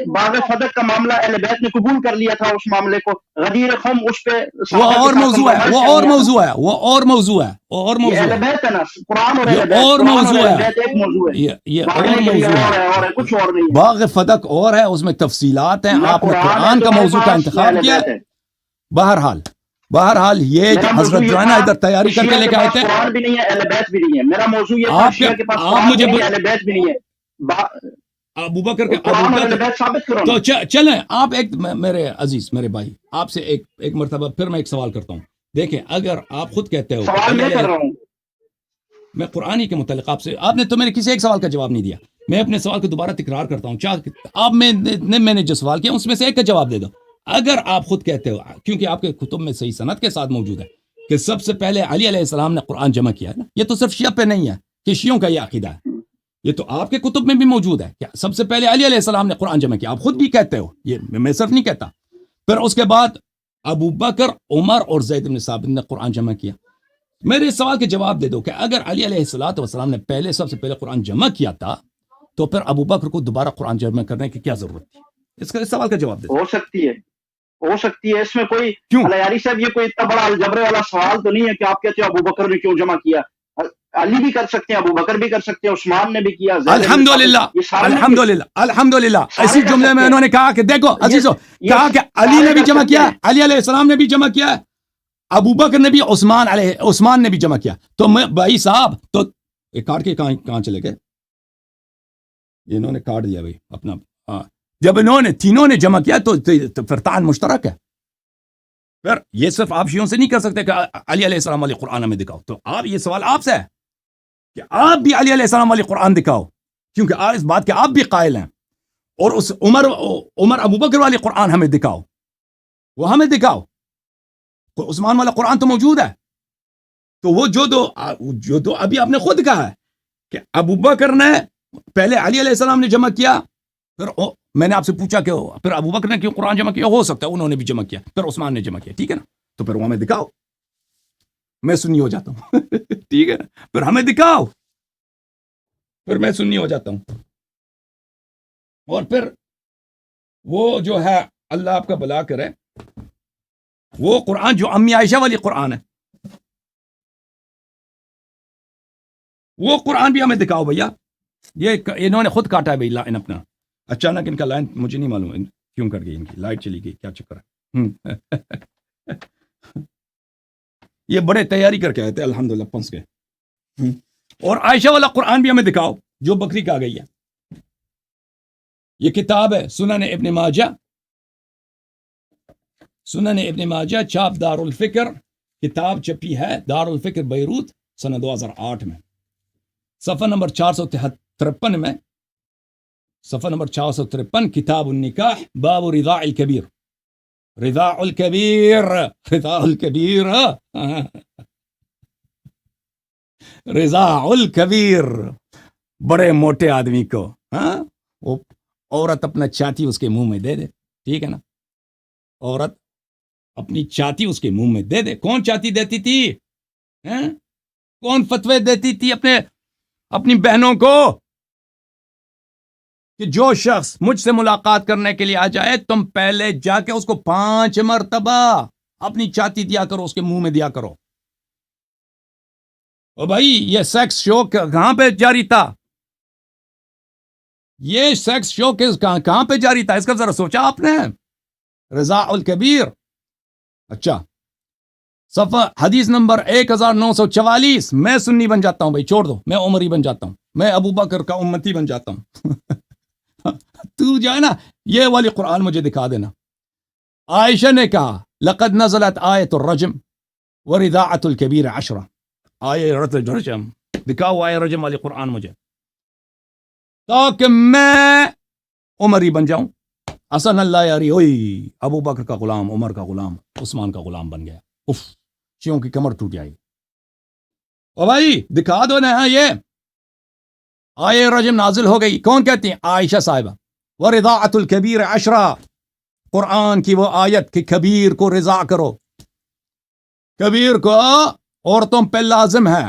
باغ فدق کا معاملہ اہل بیت نے قبول کر لیا تھا، اس معاملے کو غدیر قوم اس پہ وہ صحابہ اور کے ساتھ موضوع ہے، compromise وہ کر اور لیا تھا۔ موضوع ہے، وہ اور موضوع ہے، وہ اور یہ موضوع اہل ہے، بیت ہے نا، قرآن اور یہ اہل بیت، اور قرآن اور موضوع اہل ہے، بیت ایک موضوع ہے، یہ اور بھاگنے کے لیے موضوع اور ہے۔ ہے کچھ اور نہیں ہے۔ باغ فتق اور ہے، اس میں تفصیلات ہیں، نہ آپ نے قرآن ہے قرآن کا تمہارے موضوع کا پاس، نہ انتخاب اہل کیا بیت ہے۔ ہے۔ بہرحال یہ جو میرا موضوع حضرت یہ جو ہے نا تھا ادھر تیاری کہ کر کے شیعہ لے کے کے آئے پاس تھے، قرآن بھی نہیں ہے، اہل بیت بھی نہیں ہے۔ میرا موضوع یہ تھا آپ شیعہ کے پاس آپ قرآن مجھے بھی نہیں ہے، اہل بیت بھی نہیں ہے۔ ابو بکر کے قرآن اور اہل بیت ثابت کرو تو نا۔ چلیں آپ ایک میرے عزیز میرے بھائی آپ سے ایک مرتبہ پھر میں ایک سوال کرتا ہوں، دیکھیں اگر آپ خود کہتے ہو کہ سوال میں کر رہا ہوں۔ میں قرآن ہی کے متعلق آپ نے تو میرے کسی ایک سوال کا جواب نہیں دیا، میں اپنے سوال کو دوبارہ تکرار کرتا ہوں، آپ میں نے جو سوال کیا اس میں سے ایک کا جواب دے دو۔ اگر آپ خود کہتے ہو، کیونکہ آپ کے کتب میں صحیح سند کے ساتھ موجود ہے کہ سب سے پہلے علی علیہ السلام نے قرآن جمع کیا ہے نا، یہ تو صرف شیعہ پہ نہیں ہے کہ شیعوں کا یہ عقیدہ ہے، یہ تو آپ کے کتب میں بھی موجود ہے کہ سب سے پہلے علی علیہ السلام نے قرآن جمع کیا، آپ خود بھی کہتے ہو، یہ میں صرف نہیں کہتا۔ پھر اس کے بعد ابو بکر، عمر اور زید بن ثابت نے قرآن جمع کیا۔ میرے اس سوال کے جواب دے دو کہ اگر علی علیہ السلام نے سب سے پہلے قرآن جمع کیا تھا تو پھر ابو بکر کو دوبارہ قرآن جمع کرنے کی کیا ضرورت تھی؟ اس سوال کا جواب دے دو۔ ہو سکتی ہے، اس میں کوئی کیوں؟ علیاری صاحب یہ کوئی اتنا بڑا الجبرے والا سوال تو نہیں ہے کہ آپ کہتے ہو ابو بکر نے کیوں جمع کیا۔ علی بھی کر سکتے ہیں، ابو بکر بھی کر سکتے ہیں، عثمان نے بھی کیا، زید بن ثابت، الحمدللہ یہ سارے نے الحمدللہ الحمدللہ سارے اسی کر جملے سکتے میں ہیں۔ انہوں نے کہا کہ دیکھو عزیزو، کہا کہ علی سارے نے بھی کر جمع سکتے کیا، ہیں۔ علی علیہ السلام نے بھی جمع کیا، ابو بکر نے بھی، عثمان نے بھی جمع کیا۔ تو میں بھائی صاحب تو ایک کاٹ کے کہاں چلے گئے؟ انہوں نے کاٹ دیا بھائی اپنا، جب انہوں نے تینوں نے جمع کیا تو پھر تعین مشترک ہے۔ پھر یہ صرف آپ شیعوں سے نہیں کر سکتے کہ علی علیہ السلام والی قرآن میں دکھاؤ، تو آپ یہ سوال آپ سے ہے کہ آپ بھی علی علیہ السلام والی قرآن دکھاؤ، کیونکہ آپ اس بات کے آپ بھی قائل ہیں، اور اس عمر ابو بکر والی قرآن ہمیں دکھاؤ، وہ ہمیں دکھاؤ۔ عثمان والا قرآن تو موجود ہے، تو وہ جو دو ابھی آپ نے خود کہا ہے کہ ابو بکر نے پہلے علی علیہ السلام نے جمع کیا، پھر میں نے آپ سے پوچھا کہ پھر ابو بکر نے کیوں قرآن جمع کیا؟ ہو سکتا ہے انہوں نے بھی جمع کیا، پھر عثمان نے جمع کیا، ٹھیک ہے نا، تو پھر وہ ہمیں دکھاؤ، میں سنی ہو جاتا ہوں ٹھیک ہے نا، پھر ہمیں دکھاؤ، پھر میں سنی ہو جاتا ہوں۔ اور پھر وہ جو ہے اللہ آپ کا بھلا کرے، وہ قرآن جو امی عائشہ والی قرآن ہے، وہ قرآن بھی ہمیں دکھاؤ بھیا۔ یہ انہوں نے خود کاٹا ہے بھائی لائن اپنا، اچانک ان کا لائن مجھے نہیں معلوم کیوں کٹ گئی، ان کی لائٹ چلی گئی، کیا چکر ہے یہ بڑے تیاری کر کے آئے تھے، الحمدللہ پہنچ گئے۔ اور عائشہ والا قرآن بھی ہمیں دکھاؤ جو بکری کا گئی ہے۔ یہ کتاب ہے سنن ابن ماجہ، سنن ابن ماجہ، چھاپ دار الفکر، کتاب چھپی ہے دار الفکر بیروت سنہ 2008 میں، صفحہ نمبر 453 میں، صفحہ نمبر 453، کتاب النکاح، باب رضاع الکبیر، رضاع الکبیر، رضاع الکبیر رضاع الکبیر، بڑے موٹے آدمی کو وہ عورت اپنا چاتی اس کے منہ میں دے دے، ٹھیک ہے نا، عورت اپنی چاتی اس کے منہ میں دے دے۔ کون چاتی دیتی تھی؟ کون فتوے دیتی تھی اپنی بہنوں کو کہ جو شخص مجھ سے ملاقات کرنے کے لیے آ جائے تم پہلے جا کے اس کو 5 مرتبہ اپنی چاتی دیا کرو، اس کے منہ میں دیا کرو۔ او بھائی یہ سیکس شو کہاں پہ جاری تھا؟ یہ سیکس شو کہاں پہ جاری تھا؟ اس کا ذرا سوچا آپ نے؟ رضاع الکبیر۔ اچھا، صفحہ حدیث نمبر 1944، میں سنی بن جاتا ہوں بھائی، چھوڑ دو، میں عمری بن جاتا ہوں، میں ابو بکر کا امتی بن جاتا ہوں تو جو ہے نا یہ والی قرآن مجھے دکھا دینا۔ عائشہ نے کہا لقد نزلت آیت الرجم ورضاعۃ الکبیر 10، آیت الرجم دکھاؤ، آیت رجم والی قرآن مجھے، تاکہ میں عمری بن جاؤں۔ حسن اللہ یاری ہوئی، ابو بکر کا غلام، عمر کا غلام، عثمان کا غلام بن گیا۔ اف، شیعوں کی کمر ٹوٹ جائے گی۔ او بھائی دکھا دو نا یہ آیت رجم نازل ہو گئی، کون کہتی ہیں؟ عائشہ صاحبہ۔ ورضاعۃ الکبیر 10، قرآن کی وہ آیت کہ کبیر کو رضا کرو، کبیر کو عورتوں پہ لازم ہے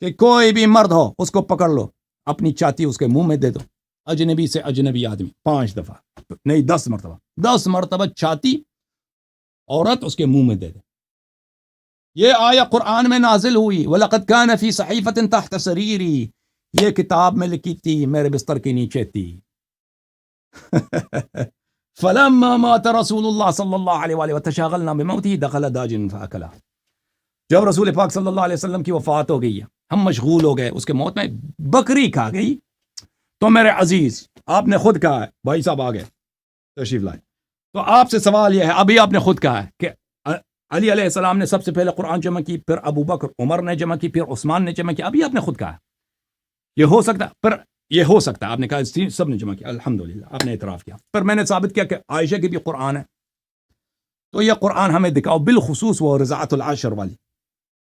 کہ کوئی بھی مرد ہو اس کو پکڑ لو, اپنی چاتی اس کے منہ میں دے دو, اجنبی سے اجنبی آدمی 5 دفعہ نہیں 10 مرتبہ, 10 مرتبہ چاتی عورت اس کے منہ میں دے دے. یہ آیا قرآن میں نازل ہوئی, وَلَقَدْ كَانَ فِي صَحِيفَةٍ تَحْتَ سَرِيرِي, یہ کتاب میں لکھی تھی میرے بستر کے نیچے تھی. فَلَمَّا مَاتَ رَسُولُ اللَّهِ صلی اللہ علیہ وآلہ وَتَشَاغَلْنَا بِمَوْتِهِ دَخَلَ دَاجٍ فَأَكَلَهُ. جب رسول پاک صلی اللہ علیہ وسلم کی وفات ہو گئی ہے, ہم مشغول ہو گئے اس کے موت میں, بکری کھا گئی, تو میرے عزیز آپ نے خود کہا ہے, بھائی صاحب آ گئے تشریف لائے, تو آپ سے سوال یہ ہے, ابھی آپ نے خود کہا ہے کہ علی علیہ السلام نے سب سے پہلے قرآن جمع کی, پھر ابو بکر عمر نے جمع کی, پھر عثمان نے جمع کی. ابھی آپ نے خود کہا یہ ہو سکتا, پر یہ ہو سکتا ہے آپ نے کہا سب نے جمع کیا, الحمدللہ آپ نے اعتراف کیا. پر میں نے ثابت کیا کہ عائشہ کی بھی قرآن ہے, تو یہ قرآن ہمیں دکھاؤ, بالخصوص وہ رضاعت العشر والی.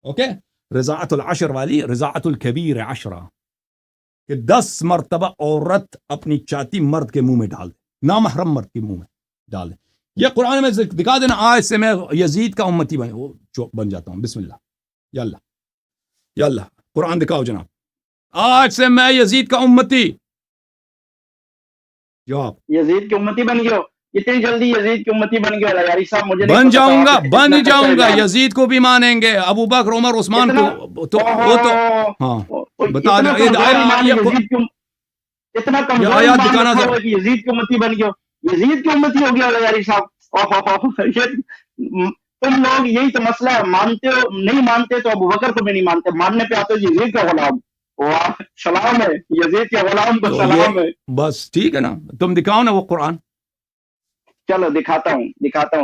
اوکے, رضاعت العشر والی, رضاعت الکبیر عشرہ, کہ 10 مرتبہ عورت اپنی چاتی مرد کے منہ میں ڈال دے, نامحرم مرد کے منہ میں ڈال دے. یہ قرآن میں دکھا دینا, آج سے میں یزید کا امتی بن جاتا ہوں. بسم اللہ, یا اللہ قرآن دکھاؤ جناب, آج سے میں یزید کا امتی. جواب, یزید کی امتی بن گئے ہو, اتنی جلدی یزید کی امتی بن گئے یاری صاحب, مجھے بن جاؤں گا. یزید کو بھی مانیں گے, ابو بکر عمر عثمان کو, تو وہ تو ہاں بتا دیں. اتنا کمزور یزید کی امتی بن گئے, یزید کی امتی ہو گیا یاری صاحب. تم لوگ یہی تو مسئلہ ہے, مانتے ہو نہیں مانتے تو ابو بکر کو بھی نہیں مانتے, ماننے پہ آتے ہو یزید کا غلام. واہ سلام ہے, یزید کے غلام کو سلام ہے. بس ٹھیک ہے نا, تم دکھاؤ نا وہ قرآن. چلو دکھاتا ہوں.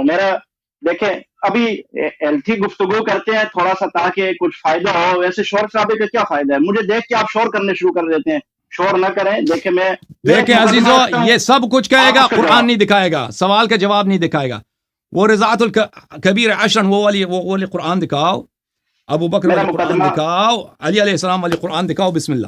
میرا دیکھیں ابھی ایلتھی گفتگو کرتے ہیں تھوڑا سا تاکہ کچھ فائدہ ہو. ویسے شور شرابے کا کیا فائدہ ہے, مجھے دیکھ کے آپ شور کرنے شروع کر دیتے ہیں. شور نہ کریں. دیکھیں عزیزو, یہ سب کچھ کہے گا, قرآن نہیں دکھائے گا, سوال کا جواب نہیں دکھائے گا. وہ رضاعت الکبیر عشرن وہ والی قرآن دکھاؤ, ابو بکر والی قرآن دکھاؤ, علی علیہ السلام والی قرآن دکھاؤ. بسم اللہ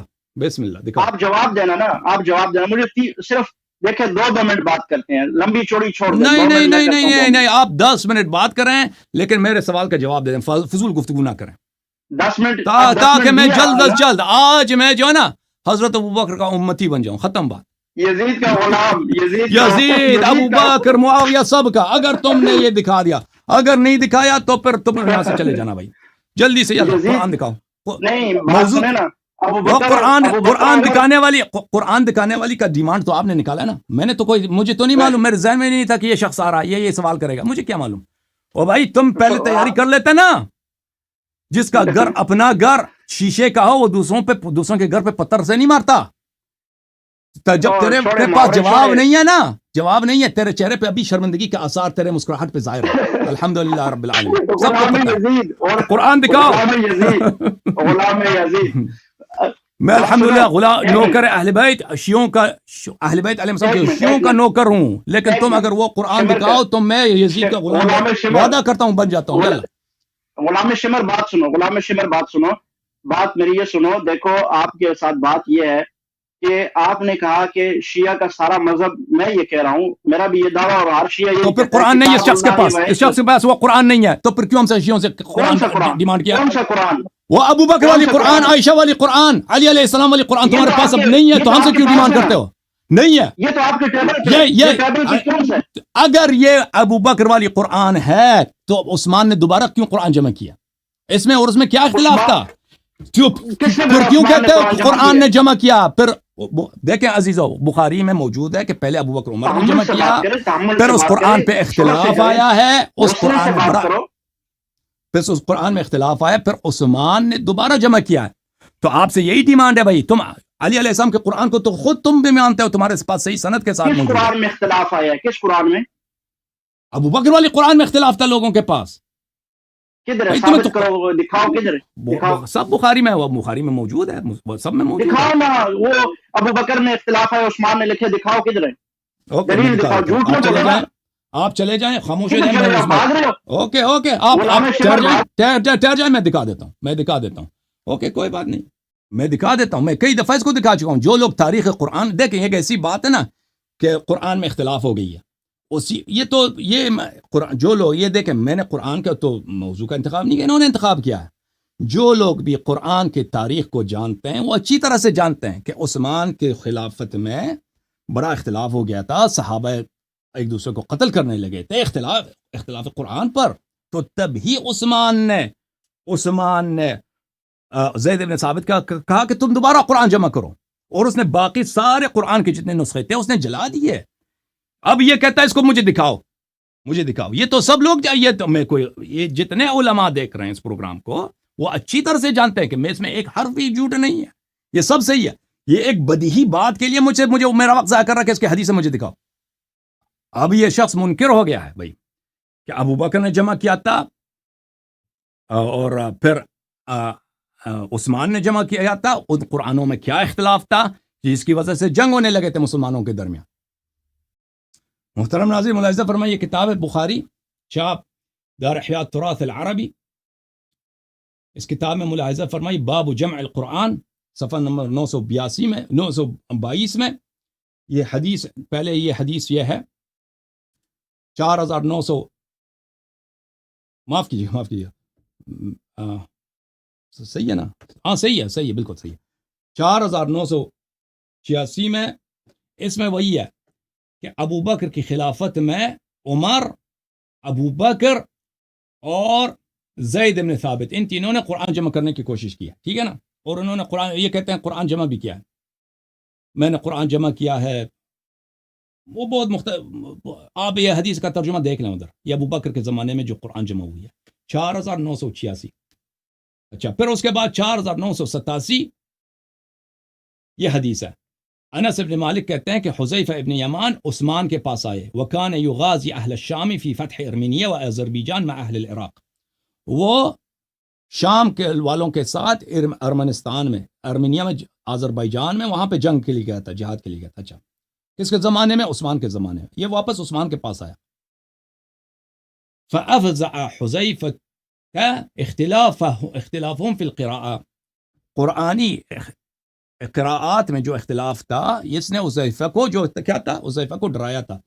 دکھاؤ. آپ جواب دینا نا, آپ جواب دینا. مجھے صرف دیکھیں 2 منٹ بات کرتے ہیں, لمبی چوڑی چھوڑ دیں. نہیں, آپ 10 منٹ بات کریں, لیکن میرے سوال کا جواب دے دیں, فضول گفتگو نہ کریں. 10 منٹ تاکہ میں جلد آج میں جو ہے نا حضرت ابو بکر کا امتی بن جاؤں. ختم بات. یزید کا غلام, یزید ابو بکر معاویہ سب کا. اگر تم نے یہ دکھا دیا, اگر نہیں دکھایا تو پھر تم یہاں سے چلے جانا بھائی, جلدی سے قرآن دکھاؤ. موضوع ہے نا قرآن دکھانے والی کا ڈیمانڈ تو آپ نے نکالا نا. میں نے تو مجھے تو نہیں معلوم, میرے ذہن میں نہیں تھا کہ یہ شخص آ رہا ہے, یہ سوال کرے گا, مجھے کیا معلوم. او بھائی تم پہلے تیاری کر لیتے نا. جس کا گھر اپنا گھر شیشے کا ہو, وہ دوسروں کے گھر پہ پتھر سے نہیں مارتا. جب تیرے پاس جواب نہیں ہے نا, جواب نہیں ہے, تیرے چہرے پہ ابھی شرمندگی کا آثار تیرے مسکراہٹ پہ ظاہر ہے. الحمدللہ رب العالمین. سب کو پتہ ہے. قرآن دکھاؤ. غلام یزید. میں الحمدللہ غلام نوکر اہل بیت شیعوں کا, اہل بیت علیہ السلام کے شیعوں کا نوکر ہوں, لیکن تم اگر وہ قرآن دکھاؤ تو میں یزید کا غلام وعدہ کرتا ہوں بن جاتا ہوں. غلام شمر بات سنو, بات میری یہ سنو. دیکھو آپ کے ساتھ بات یہ ہے کہ آپ نے کہا کہ شیعہ کا سارا مذہب, میں یہ کہہ رہا ہوں, میرا بھی یہ دعویٰ, اور ہر شیعہ یہ, تو پھر قرآن نہیں ہے اس شخص کے پاس, اس شخص کے پاس وہ قرآن نہیں ہے, تو پھر کیوں ہم سے شیعوں سے قرآن ڈیمانڈ کیا؟ کون سا قرآن؟ وہ ابو بکر والی قرآن, عائشہ والی قرآن, علی علیہ السلام والی قرآن تمہارے پاس اب نہیں ہے, تو ہم سے کیوں ڈیمانڈ کرتے ہو؟ نہیں ہے. یہ تو آپ کے ٹیبل پہ کون سا؟ اگر یہ ابو بکر والی قرآن ہے تو عثمان نے دوبارہ کیوں قرآن جمع کیا؟ اس میں اور اس میں کیا اختلاف تھا؟ پھر کیوں کہتے ہو قرآن نے جمع کیا؟ پھر دیکھیں عزیزو, بخاری میں موجود ہے کہ پہلے ابو بکر عمر نے جمع کیا, پھر اس قرآن پہ اختلاف آیا ہے, اس قرآن میں اختلاف آیا, پھر عثمان نے دوبارہ جمع کیا ہے. تو آپ سے یہی ڈیمانڈ ہے بھائی, تم علی علیہ السلام کے قرآن کو تو خود تم بھی مانتے ہو, تمہارے پاس صحیح سند کے ساتھ. کس قرآن میں اختلاف آیا ہے؟ کس قرآن میں؟ ابو بکر والی قرآن میں اختلاف تھا لوگوں کے پاس. کدھر ہے؟ ثابت کرو, دکھاؤ کدھر ہے. سب بخاری میں, وہ بخاری میں موجود ہے, سب میں موجود ہے. دکھاؤ نا, وہ ابو بکر میں اختلاف ہے, عثمان نے لکھے, دکھاؤ کدھر ہے. دلیل دکھاؤ, جھوٹ نہ بولو. آپ چلے جائیں, خاموش ہو جائیں. اوکے آپ ٹھہر جائیں, میں دکھا دیتا ہوں. اوکے کوئی بات نہیں, میں دکھا دیتا ہوں. میں کئی دفعہ اس کو دکھا چکا ہوں. جو لوگ تاریخ قرآن دیکھیں, ایک ایسی بات ہے نا کہ قرآن میں اختلاف ہو گئی ہے, یہ قرآن جو لوگ یہ دیکھیں, میں نے قرآن کا تو موضوع کا انتخاب نہیں کیا, انہوں نے انتخاب کیا ہے. جو لوگ بھی قرآن کی تاریخ کو جانتے ہیں وہ اچھی طرح سے جانتے ہیں کہ عثمان کے خلافت میں بڑا اختلاف ہو گیا تھا، صحابہ ایک دوسرے کو قتل کرنے لگے تھے، اختلاف قرآن پر. تو تب ہی عثمان نے زید بن ثابت کا کہا کہ تم دوبارہ قرآن جمع کرو، اور اس نے باقی سارے قرآن کے جتنے نسخے تھے اس نے جلا دیے. اب یہ کہتا ہے اس کو مجھے دکھاؤ. یہ تو سب لوگ یہ جتنے علماء دیکھ رہے ہیں اس پروگرام کو وہ اچھی طرح سے جانتے ہیں کہ میں اس میں ایک حرف بھی جھوٹ نہیں ہے، یہ سب صحیح ہے. یہ ایک بدیہی بات کے لیے مجھے میرا وقت ضائع کر رہا ہے کہ اس کے حدیث سے مجھے دکھاؤ. اب یہ شخص منکر ہو گیا ہے بھائی کہ ابو بکر نے جمع کیا تھا اور پھر عثمان نے جمع کیا تھا. ان قرآنوں میں کیا اختلاف تھا جس کی وجہ سے جنگ ہونے لگے تھے مسلمانوں کے درمیان. محترم ناظرین، ملاحظہ فرمائیے، کتاب بخاری چاپ دار احیاء التراث العربی، اس کتاب میں ملاحظہ فرمائیے باب جمع القرآن صفحہ نمبر 922 میں یہ حدیث، پہلے یہ حدیث یہ ہے 4900، معاف کیجیے صحیح ہے نا؟ ہاں صحیح ہے، بالکل صحیح ہے. 4986 میں اس میں وہی ہے کہ ابو بکر کی خلافت میں عمر، ابو بکر اور زید بن ثابت، ان تینوں نے قرآن جمع کرنے کی کوشش کی ہے، ٹھیک ہے نا؟ اور انہوں نے قرآن، یہ کہتے ہیں قرآن جمع بھی کیا ہے، میں نے قرآن جمع کیا ہے. وہ بہت مختلف، آپ یہ حدیث کا ترجمہ دیکھ لیں ادھر، یہ ابو بکر کے زمانے میں جو قرآن جمع ہوئی ہے 4986. اچھا، پھر اس کے بعد 4987 یہ حدیث ہے. انس بن مالک کہتے ہیں کہ حذیفہ ابن یمان عثمان کے پاس آئے، وکان یغازی اہل الشام فی فتح ارمینیہ و آذربائیجان مع اہل العراق. وہ شام کے والوں کے ساتھ ارمنستان میں، ارمینیہ میں، آذربائیجان میں، وہاں پہ جنگ کے لیے گیا تھا، جہاد کے لیے گیا تھا. اچھا، کس کے زمانے میں؟ عثمان کے زمانے میں. یہ واپس عثمان کے پاس آیا. فافزع حذیفہ اختلافهم فی القراءة، قرآنی قراءات میں جو اختلاف تھا، اس نے حذیفہ کو، جو کیا تھا، حذیفہ کو ڈرایا تھا.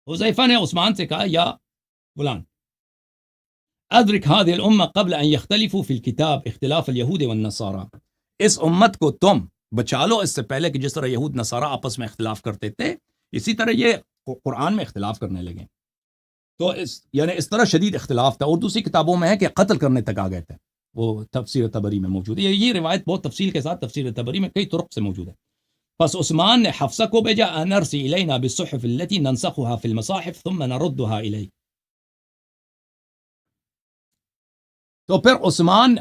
حذیفہ نے عثمان سے کہا، یا فلان ادرک هذه الامه قبل ان يختلفوا في الكتاب اختلاف اليهود والنصارى، اس امت کو تم بچا لو اس سے پہلے کہ جس طرح یہود نصارہ آپس میں اختلاف کرتے تھے اسی طرح یہ قرآن میں اختلاف کرنے لگے. تو یعنی اس طرح شدید اختلاف تھا. اور دوسری کتابوں میں ہے کہ قتل کرنے تک آ گئے تھے. وہ تفسیر طبری میں موجود ہے، یہ روایت بہت تفصیل کے ساتھ تفسیر طبری میں کئی طرق سے موجود ہے. پس عثمان نے حفصہ کو بھیجا، ان ارسی الینا بالصحف التي ننسخها في المصاحف ثم نردها الیک. تو پھر عثمان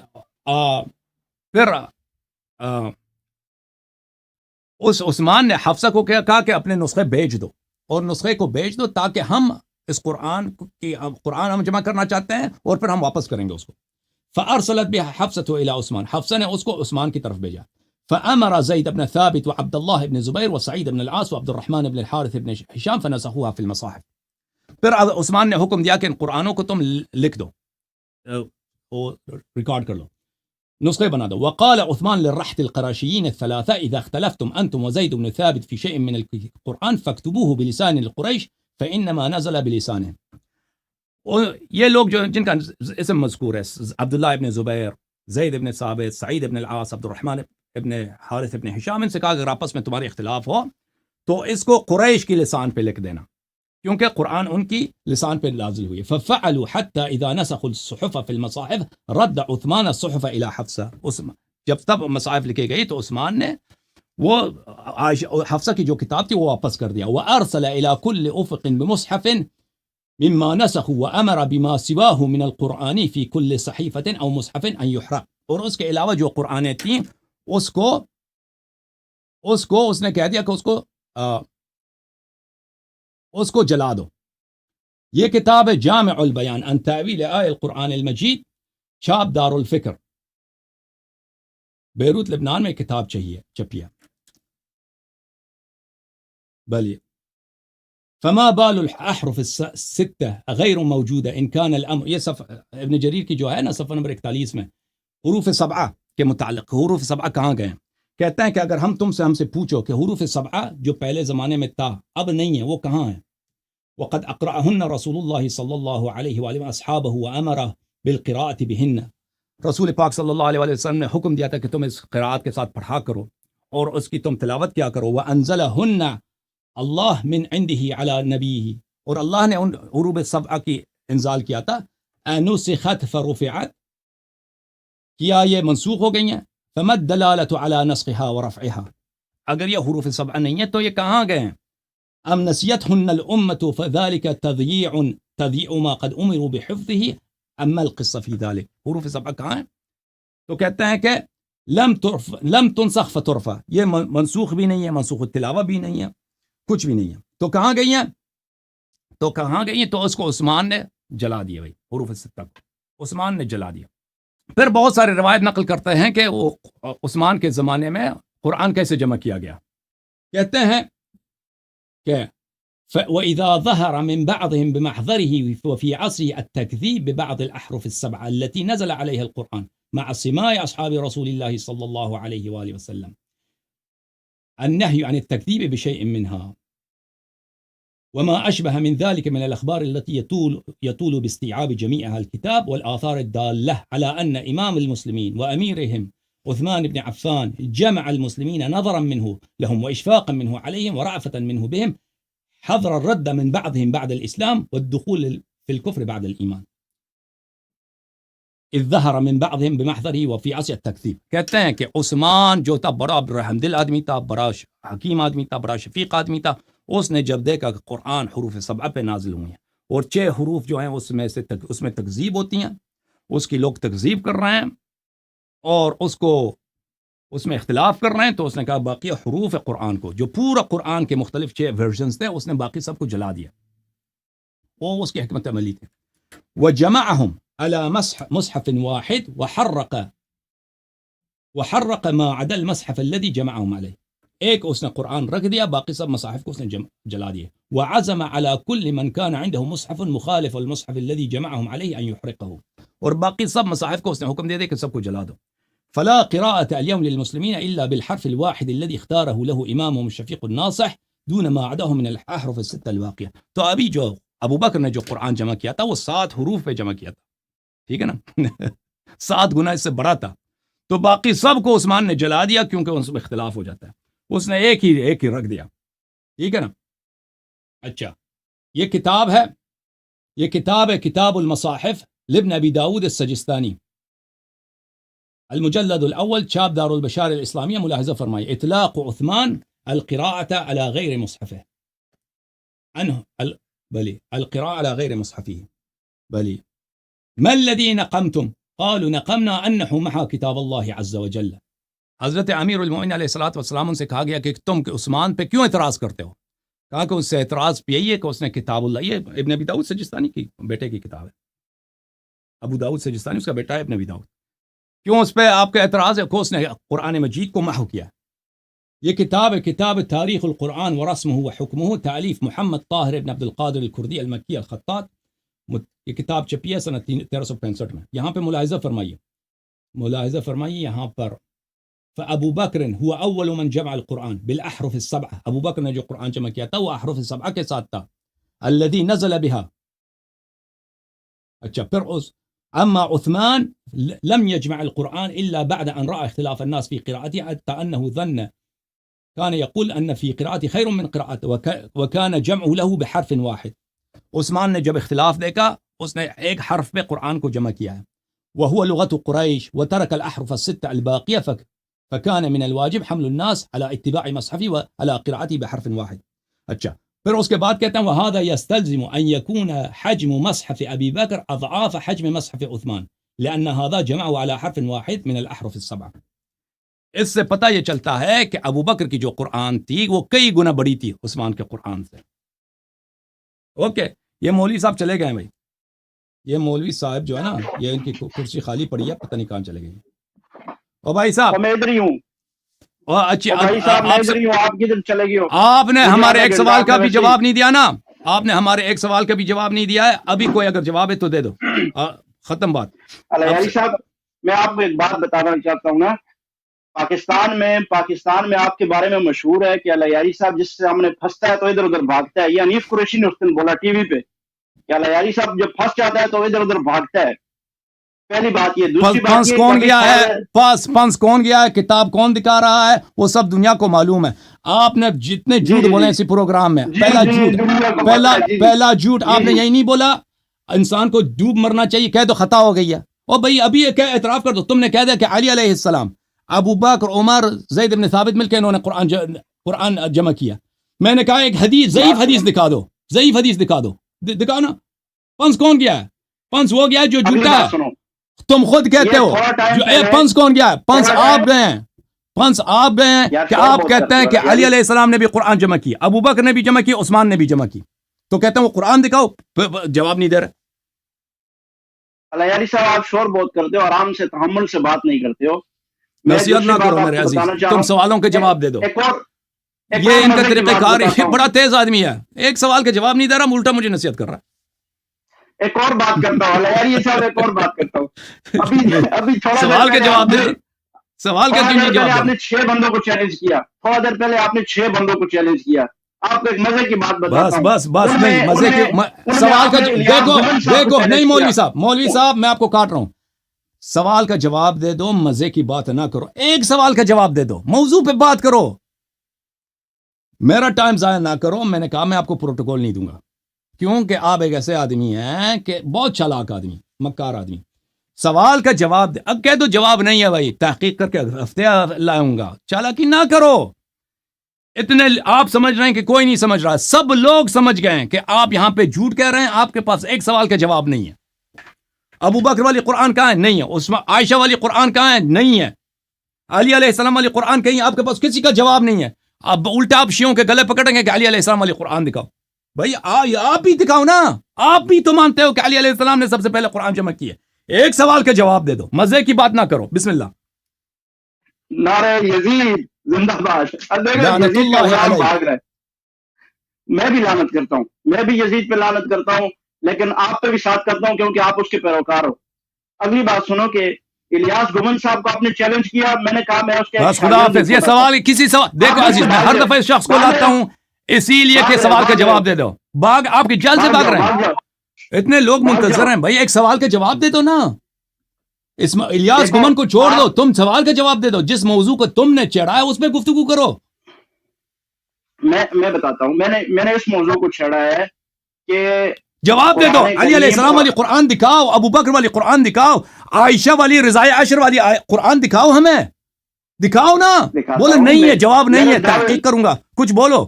عثمان نے حفصہ کو کہا کہ اپنے نسخے بھیج دو، اور نسخے کو بھیج دو تاکہ ہم اس قرآن ہم جمع کرنا چاہتے ہیں اور پھر ہم واپس کریں گے اس کو. فارسلت بها حفصة الى عثمان، حفصہ نے اس کو عثمان کی طرف بھیجا. فامر زید بن ثابت وعبد الله بن زبیر وسعید بن العاص وعبد الرحمن بن الحارث بن ہشام فنسخوها في المصاحف. پھر عثمان نے حکم دیا کہ ان قرآنوں کو تم لکھ دو، ریکارڈ کر لو، نسخے بنا دو. وقال عثمان للرحت القراشيين الثلاثة إذا اختلفتم أنتم وزيد بن ثابت في شيء من القرآن فاكتبوه بلسان القريش فإنما نزل بلسانه. یہ لوگ جو جن کا اسم مذکور ہے، عبداللہ ابن زبیر، زید ابن ثابت، سعید ابن العاص، عبد الرحمن ابن حارث ابن ہشام، ان سے کہا اگر آپس میں تمہارے اختلاف ہو تو اس کو قریش کی لسان پہ لکھ دینا، کیونکہ قرآن ان کی لسان پہ نازل ہوئی. ففعلوا حتى اذا نسخوا الصحف في المصاحف رد عثمان الصحف الى حفصہ. جب تب مصاحف لکھے گئی تو عثمان نے وہ حفصہ کی جو کتاب تھی وہ واپس کر دیا. وارسل الى كل افق بمصحف مما نسخوا وامر بما سواه من القرآن في كل صحيفة او مصحف ان يحرق. اور اس کے علاوہ جو قرآنیں تھیں اس کو اس نے کہہ دیا کہ اس کو جلا دو. یہ کتاب ہے جامع البیان عن تاویل آیہ القرآن المجید، چھاپ دار الفکر، بیروت لبنان میں کتاب چھپی ہے. بلی فما بال الاحرف الستة غیر موجودہ ان کان الامر، یہ ابن جریر کی جو ہے نا صفحہ نمبر 41 میں حروف سبعہ کے متعلق، حروف سبعہ کہاں گئے ہیں؟ کہتے ہیں کہ اگر ہم سے پوچھو کہ حروف سبعہ جو پہلے زمانے میں تھا اب نہیں ہے، وہ کہاں ہے؟ وقد اقرأهن رسول اللہ صلی اللہ علیہ وآلہ واصحابہ وامرہ بالقراءة بہن. رسول پاک صلی اللہ علیہ وآلہ وسلم نے حکم دیا تھا کہ تم اس قراءت کے ساتھ پڑھا کرو اور اس کی تم تلاوت کیا کرو. وانزلہن اللہ من عنده علی نبیہ, اور اللہ نے ان حروف سبعہ کی انزال کیا تھا. انسخت فرفعت, کیا یہ منسوخ ہو گئی ہیں. فما الدلالۃ علی نسخها ورفعها, اگر یہ حروف سبعہ نہیں ہیں تو یہ کہاں گئے ہیں؟ ام نسیتهن الامة فذلك تضييع ما قد امروا بحفظه اما القصة في ذلك. حروف سبعہ کہاں ہیں؟ تو کہتے ہیں کہ لم تنسخ فترفع, یہ منسوخ بھی نہیں ہے, منسوخ التلاوہ بھی نہیں ہے, کچھ بھی نہیں ہے. تو کہاں گئی ہیں؟ تو اس کو عثمان نے جلا دیا. بھائی حروف سبعہ کو عثمان نے جلا دیا. پھر بہت سارے روایت نقل کرتے ہیں کہ وہ عثمان کے زمانے میں قرآن کیسے جمع کیا گیا. کہتے ہیں کہ وَإِذَا ظَهَرَ مِن بَعْضِهِمْ بِمَحْضَرِهِ وَفِي عَصْرِهِ التَّكْذِيبِ بِبَعْضِ الْأَحْرُفِ السَّبْعَةِ الَّتِي نَزَلَ عَلَيْهَا الْقُرْآنُ مَعَ سِمَاعِ أَصْحَابِ رَسُولِ اللَّهِ صَلَّى اللَّهُ عَلَيْهِ وَآلِهِ وَسَلَّمَ النهي عن التكذيب بشيء منها وما أشبه من ذلك من الأخبار التي يطول باستيعاب جميعها الكتاب والآثار الدالة على أن إمام المسلمين وأميرهم عثمان بن عفان جمع المسلمين نظرا منه لهم وإشفاقا منه عليهم ورأفة منه بهم حذر الرد من بعضهم بعد الإسلام والدخول في الكفر بعد الإيمان اذ ظهر من بعضهم بمحضره وفي عصر التكذيب. کہتے ہیں کہ عثمان جو تھا بڑا رحم دل آدمی تھا, بڑا حکیم آدمی تھا, بڑا شفیق آدمی تھا. اس نے جب دیکھا کہ قرآن حروف سبعہ پہ نازل ہوئے ہیں اور 6 حروف جو ہیں اس میں تکذیب ہوتی ہیں, اس کی لوگ تکذیب کر رہے ہیں اور اس میں اختلاف کر رہے ہیں, تو اس نے کہا باقی حروف قرآن کو, جو پورا قرآن کے مختلف 6 ورژنز تھے, اس نے باقی سب کو جلا دیا. وہ اس کی حکمت عملی تھی. وجمعهم على مصحف واحد وحرق ما عدا المصحف الذي جمعهم عليه. ایک اس نے قرآن رکھ دیا, باقی سب مصاحف کو اس نے جلا دیا. وعزم على كل من كان عنده مصحف مخالف المصحف الذي جمعهم عليه ان يحرقه. اور باقی سب مصاحف کو اس نے حکم دے دیا کہ سب کو جلا دو. فلا قراءة اليوم للمسلمين الا بالحرف الواحد الذي اختاره له امامهم الشفيق الناصح دون ما عداه من الاحرف الستة الباقية. تو ابھی جو ابو بکر نے جو قرآن جمع کیا تھا وہ 7 حروف پہ جمع کیا تھا, ٹھیک ہے نا, 7 گنا اس سے بڑا تھا. تو باقی سب کو عثمان نے جلا دیا کیونکہ ان سے اختلاف ہو جاتا ہے. اس نے ایک ہی رکھ دیا, ٹھیک ہے نا. اچھا, یہ کتاب ہے کتاب المصاحف لابن ابی داود السجستانی, المجلد الاول, چھاپ دار البشار الاسلامیہ. ملاحظہ فرمائیے, اطلاق عثمان القراءة على غیر مصحفه عنه بلی القراءة على غیر مصحفه بلی. ما الذي نقمتم قالوا نقمنا انه محا کتاب اللہ عز وجل. حضرت امیر المؤمنین علیہ الصلوۃ والسلام ان سے کہا گیا کہ تم عثمان پہ کیوں اعتراض کرتے ہو؟ کہا کہ اس سے اعتراض یہی ہے کہ اس نے کتاب اللہ, یہ ابن ابی داؤد سجستانی کی بیٹے کی کتاب ہے, ابو داؤد سجستانی اس کا بیٹا ہے ابن ابی داؤد. کیوں اس پہ آپ کا اعتراض ہے کہ اس نے قرآن مجید کو محو کیا؟ یہ کتاب ہے کتاب تاریخ القرآن ورسمه وحکمه, تالیف محمد طاہر ابن عبد القادر الکردی المکی الخطاط. یہ کتاب چھپی ہے سنہ 1365 میں. یہاں پہ ملاحظہ فرمائیے یہاں پر فابو بکر هو اول من جمع القرآن بالاحرف السبعة. ابو بکر نے جو قرآن جمع کیا تھا وہ احرف السبعہ کے ساتھ تھا. الذي نزل بها. اچھا, پھر اما عثمان لم يجمع القرآن الا بعد ان راى اختلاف الناس في قراءته حتى انه ظن كان يقول ان في قراءته خير من قراءته وكان جمعه له بحرف واحد. عثمان نے جب اختلاف دیکھا اس نے ایک حرف پہ قرآن کو جمع کیا ہے, وهو لغة قريش, وترك الأحرف الستة الباقية فكان من الواجب حمل الناس على اتباع مصحفه وعلى قراءته بحرف واحد. اچھا, پھر اس کے بعد کہتے ہیں وهذا يستلزم أن يكون حجم مصحف أبي بكر أضعاف حجم مصحف عثمان لأن هذا جمعه على حرف واحد من الأحرف السبعة. اس سے پتہ یہ چلتا ہے کہ ابو بکر کی جو قرآن تھی وہ کئی گنا بڑی تھی عثمان کے قرآن سے. اوکے, یہ مولوی صاحب چلے گئے بھائی, یہ مولوی صاحب جو ہے نا, یہ ان کی کرسی خالی پڑی ہے, پتہ نہیں کہاں چلے گئے. او بھائی صاحب میں ادھر ہی ہوں. اچھا, بھائی صاحب میں ادھر ہی ہوں, آپ کدھر چلے گئے ہو؟ آپ نے ہمارے ایک سوال کا بھی جواب نہیں دیا نا, آپ نے ہمارے ایک سوال کا بھی جواب نہیں دیا ہے. ابھی کوئی اگر جواب ہے تو دے دو, ختم بات. علی صاحب میں آپ کو ایک بات بتانا چاہتا ہوں نا, پاکستان میں آپ کے بارے میں مشہور ہے کہ الیاری صاحب جس سے ہم نے پھنستا ہے تو ادھر ادھر بھاگتا ہے. یہ حنیف قریشی نے اس دن بولا ٹی وی پہ کہ الیاری صاحب جب پھنس جاتا ہے تو ادھر ادھر بھاگتا ہے. پہلی بات یہ. دوسری بات پنس یہ کون گیا ہے, پنس کون گیا ہے, کتاب کون دکھا رہا ہے, وہ سب دنیا کو معلوم ہے. آپ نے جتنے جھوٹ بولے اسی پروگرام میں, پہلا جھوٹ آپ نے یہی نہیں بولا انسان کو ڈوب مرنا چاہیے, کہہ دو خطا ہو گئی ہے. اور بھائی ابھی اعتراف کر دو, تم نے کہہ دیا کہ علی علیہ السلام, ابو بکر, عمر, زید بن ثابت مل کے انہوں نے قرآن جمع کیا. میں نے کہا ایک حدیث, ضعیف حدیث دکھا دو, ضعیف حدیث دکھا دو, دکھاؤ نا. پنس کون گیا ہے؟ پنس وہ گیا ہے جو جھوٹا ہے. تم خود کہتے ہو پنس کون گیا ہے؟ پنس آپ گئے ہیں, پنس آپ گئے ہیں کہ آپ کہتے ہیں کہ علی علیہ السلام نے بھی قرآن جمع کی, ابو بکر نے بھی جمع کی, عثمان نے بھی جمع کی, تو کہتے ہیں وہ قرآن دکھاؤ, جواب نہیں دے رہے. الیاری صاحب آپ شور بہت کرتے ہو, آرام سے تحمل سے بات نہیں کرتے ہو. نصیحت نہ کرو میرے عزیز, تم سوالوں کے جواب دے دو. یہ ان کا طریقہ کار بڑا تیز آدمی ہے, ایک سوال کا جواب نہیں دے رہا, الٹا مجھے نصیحت کر رہا ہے. ایک اور بات کرتا ہوں الیاری صاحب, ایک اور بات کرتا ہوں. ابھی تھوڑا سوال کا جواب دے دو, سوال کا جواب دے. آپ نے 6 بندوں کو چیلنج کیا, تھوڑا دیر پہلے آپ نے 6 بندوں کو چیلنج کیا. آپ کو ایک مزے کی بات بتاتا ہوں. بس نہیں, مزے کی سوال کا دیکھو نہیں مولوی صاحب میں آپ کو کاٹ رہا ہوں. سوال کا جواب دے دو, مزے کی بات نہ کرو. ایک سوال کا جواب دے دو, موضوع پہ بات کرو, میرا ٹائم ضائع نہ کرو. میں نے کہا میں آپ کو پروٹوکول نہیں دوں گا, کیونکہ آپ ایک ایسے آدمی ہیں کہ بہت چالاک آدمی, مکار آدمی. سوال کا جواب دے, اب کہہ دو جواب نہیں ہے بھائی, تحقیق کر کے ہفتے لاؤں گا. چالاکی نہ کرو. اتنے آپ سمجھ رہے ہیں کہ کوئی نہیں سمجھ رہا, سب لوگ سمجھ گئے ہیں کہ آپ یہاں پہ جھوٹ کہہ رہے ہیں. آپ کے پاس ایک سوال کا جواب نہیں ہے. ابو بکر والی قرآن کہاں ہے؟ نہیں ہے. عثمان, عائشہ والی قرآن کہاں ہے؟ نہیں ہے. علی علیہ السلام والی قرآن کہیں؟ آپ کے پاس کسی کا جواب نہیں ہے. اب الٹا آپ شیعوں کے گلے پکڑیں گے کہ علی علیہ السلام والی قرآن دکھاؤ. بھائی آپ ہی دکھاؤ نا, آپ بھی تو مانتے ہو کہ علی علیہ السلام نے سب سے پہلے قرآن جمع کی ہے. ایک سوال کا جواب دے دو, مزے کی بات نہ کرو. بسم اللہ. نعرہ یزید زندہ باد. لعنت اللہ علیہ. میں بھی لعنت کرتا ہوں, میں بھی یزید پہ لعنت کرتا ہوں, لیکن آپ پہ بھی ساتھ کرتا ہوں کیونکہ آپ اس کے پیروکار ہو. اگلی بات سنو کہ الیاس گمن صاحب کو آپ نے چیلنج کیا, میں نے کہا میں اس کے بس خدا حافظ. یہ سوال کسی سوال دیکھو عزیز, میں ہر دفعہ اس شخص کو لاتا ہوں اسی لیے کہ سوال کا جواب دے دو. باغ آپ کی جلد سے بھاگ رہے ہیں, اتنے لوگ منتظر ہیں. بھائی ایک سوال کا جواب دے دو نا. الیاس گمن کو چھوڑ دو, تم سوال کا جواب دے دو. جس موضوع کو تم نے چڑھا ہے اس پہ گفتگو کرو. میں بتاتا ہوں, میں نے اس موضوع کو چھڑا ہے کہ جواب دے دو. علی علیہ السلام والی قرآن دکھاؤ, ابو بکر والی قرآن دکھاؤ, عائشہ والی رضائے عشر والی قرآن دکھاؤ, ہمیں دکھاؤ نا. بولے نہیں ہے, جواب نہیں ہے, تحقیق کروں گا. کچھ بولو.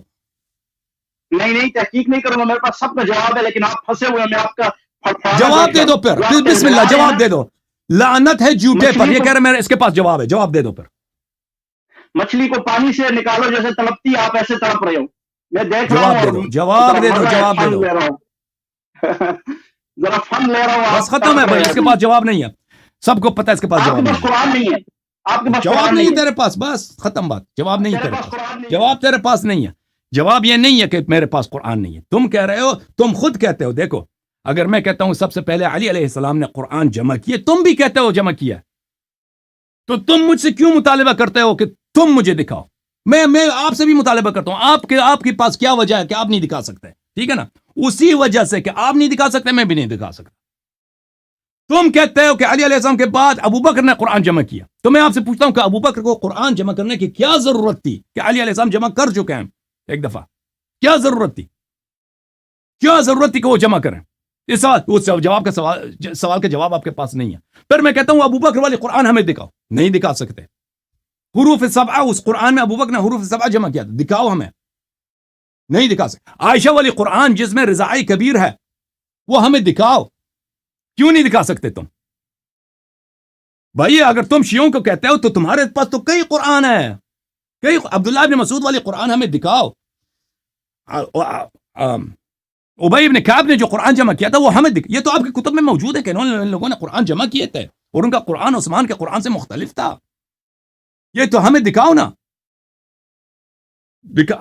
نہیں تحقیق نہیں کروں گا, میرے پاس سب کا جواب ہے, لیکن آپ پھنسے ہوئے ہیں. میں آپ کا جواب دے دو پھر, بسم اللہ جواب دے دو. لعنت ہے جھوٹے پر, یہ کہہ رہے میرے اس کے پاس جواب ہے, جواب دے دو پھر. مچھلی کو پانی سے نکالو جیسے تڑپتی, آپ ایسے تڑپ رہے ہو. میں دیکھ رہا ہوں. جواب دے دو, جواب دے دو. ذرا فن لے رہا ہوں. بس ختم ہے بھائی, اس کے پاس جواب نہیں ہے. سب کو پتہ ہے اس کے پاس جواب نہیں ہے. قرآن نہیں ہے, آپ کے پاس جواب نہیں ہے تیرے پاس, بس ختم بات. جواب نہیں ہے تیرے پاس, جواب تیرے پاس نہیں ہے. جواب یہ نہیں ہے کہ میرے پاس قرآن نہیں ہے. تم کہہ رہے ہو, تم خود کہتے ہو. دیکھو, اگر میں کہتا ہوں سب سے پہلے علی علیہ السلام نے قرآن جمع کیے, تم بھی کہتے ہو جمع کیا, تو تم مجھ سے کیوں مطالبہ کرتے ہو کہ تم مجھے دکھاؤ؟ میں آپ سے بھی مطالبہ کرتا ہوں. آپ کے پاس کیا وجہ ہے کہ آپ نہیں دکھا سکتے؟ ٹھیک ہے نا, اسی وجہ سے کہ آپ نہیں دکھا سکتے, میں بھی نہیں دکھا سکتا. تم کہتے ہو کہ علی علیہ السلام کے بعد ابو بکر نے قرآن جمع کیا, تو میں آپ سے پوچھتا ہوں کہ ابو بکر کو قرآن جمع کرنے کی کیا ضرورت تھی کہ علی علیہ السلام جمع کر چکے ہیں ایک دفعہ؟ کیا ضرورت تھی, کیا ضرورت تھی کہ وہ جمع کریں؟ اس سوال کا جواب آپ کے پاس نہیں ہے. پھر میں کہتا ہوں ابو بکر والی قرآن ہمیں دکھاؤ, نہیں دکھا سکتے. حروف سبعہ, اس قرآن میں ابو بکر نے حروف سبعہ جمع کیا, دکھاؤ ہمیں, نہیں دکھا سکتے. عائشہ والی قرآن جس میں رضاء کبیر ہے, وہ ہمیں دکھاؤ, کیوں نہیں دکھا سکتے تم؟ بھائی اگر تم شیعوں کو کہتے ہو تو تمہارے پاس تو کئی قرآن ہے, کئی. عبداللہ ابن مسعود والی قرآن ہمیں دکھاؤ. ابی ابن کعب نے جو قرآن جمع کیا تھا وہ ہمیں یہ تو آپ کی کتب میں موجود ہے کہ ان لوگوں نے قرآن جمع کیے تھے, اور ان کا قرآن عثمان کے قرآن سے مختلف تھا. یہ تو ہمیں دکھاؤ نا,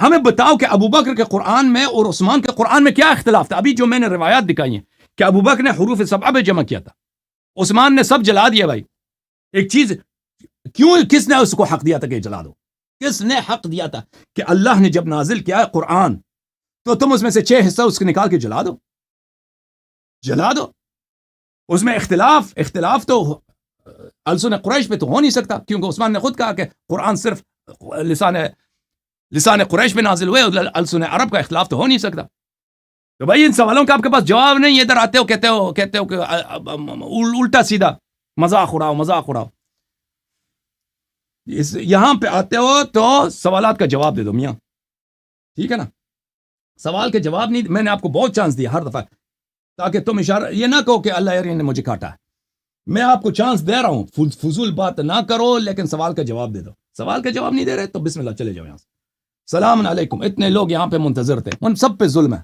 ہمیں بتاؤ کہ ابو بکر کے قرآن میں اور عثمان کے قرآن میں کیا اختلاف تھا. ابھی جو میں نے روایات دکھائی ہیں کہ ابو بکر نے حروف سبعہ پہ جمع کیا تھا, عثمان نے سب جلا دیا. بھائی ایک چیز کیوں کس نے اس کو حق دیا تھا کہ جلا دو؟ کس نے حق دیا تھا کہ اللہ نے جب نازل کیا ہے قرآن تو تم اس میں سے 6 حصہ اس کو نکال کے جلا دو؟ جلا دو. اس میں اختلاف تو السن قریش پہ تو ہو نہیں سکتا، کیونکہ عثمان نے خود کہا کہ قرآن صرف لسان قریش پہ نازل ہوئے، السن عرب کا اختلاف تو ہو نہیں سکتا. تو بھائی ان سوالوں کا آپ کے پاس جواب نہیں، ادھر آتے ہو کہتے ہو کہ الٹا سیدھا مذاق اڑاؤ. یہاں پہ آتے ہو تو سوالات کا جواب دے دو میاں، ٹھیک ہے نا؟ سوال کے جواب نہیں، میں نے آپ کو بہت چانس دیا ہر دفعہ، تاکہ تم اشارہ یہ نہ کہو کہ اللہ یار نے مجھے کاٹا ہے. میں آپ کو چانس دے رہا ہوں، فضول بات نہ کرو، لیکن سوال کا جواب دے دو. سوال کا جواب نہیں دے رہے تو بسم اللہ چلے جاؤ یہاں سے. سلام علیکم. اتنے لوگ یہاں پہ منتظر تھے، ان سب پہ ظلم ہے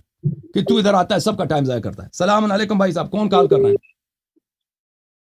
کہ تو ادھر آتا ہے، سب کا ٹائم ضائع کرتا ہے. سلام علیکم بھائی صاحب، کون کال کر رہے ہیں؟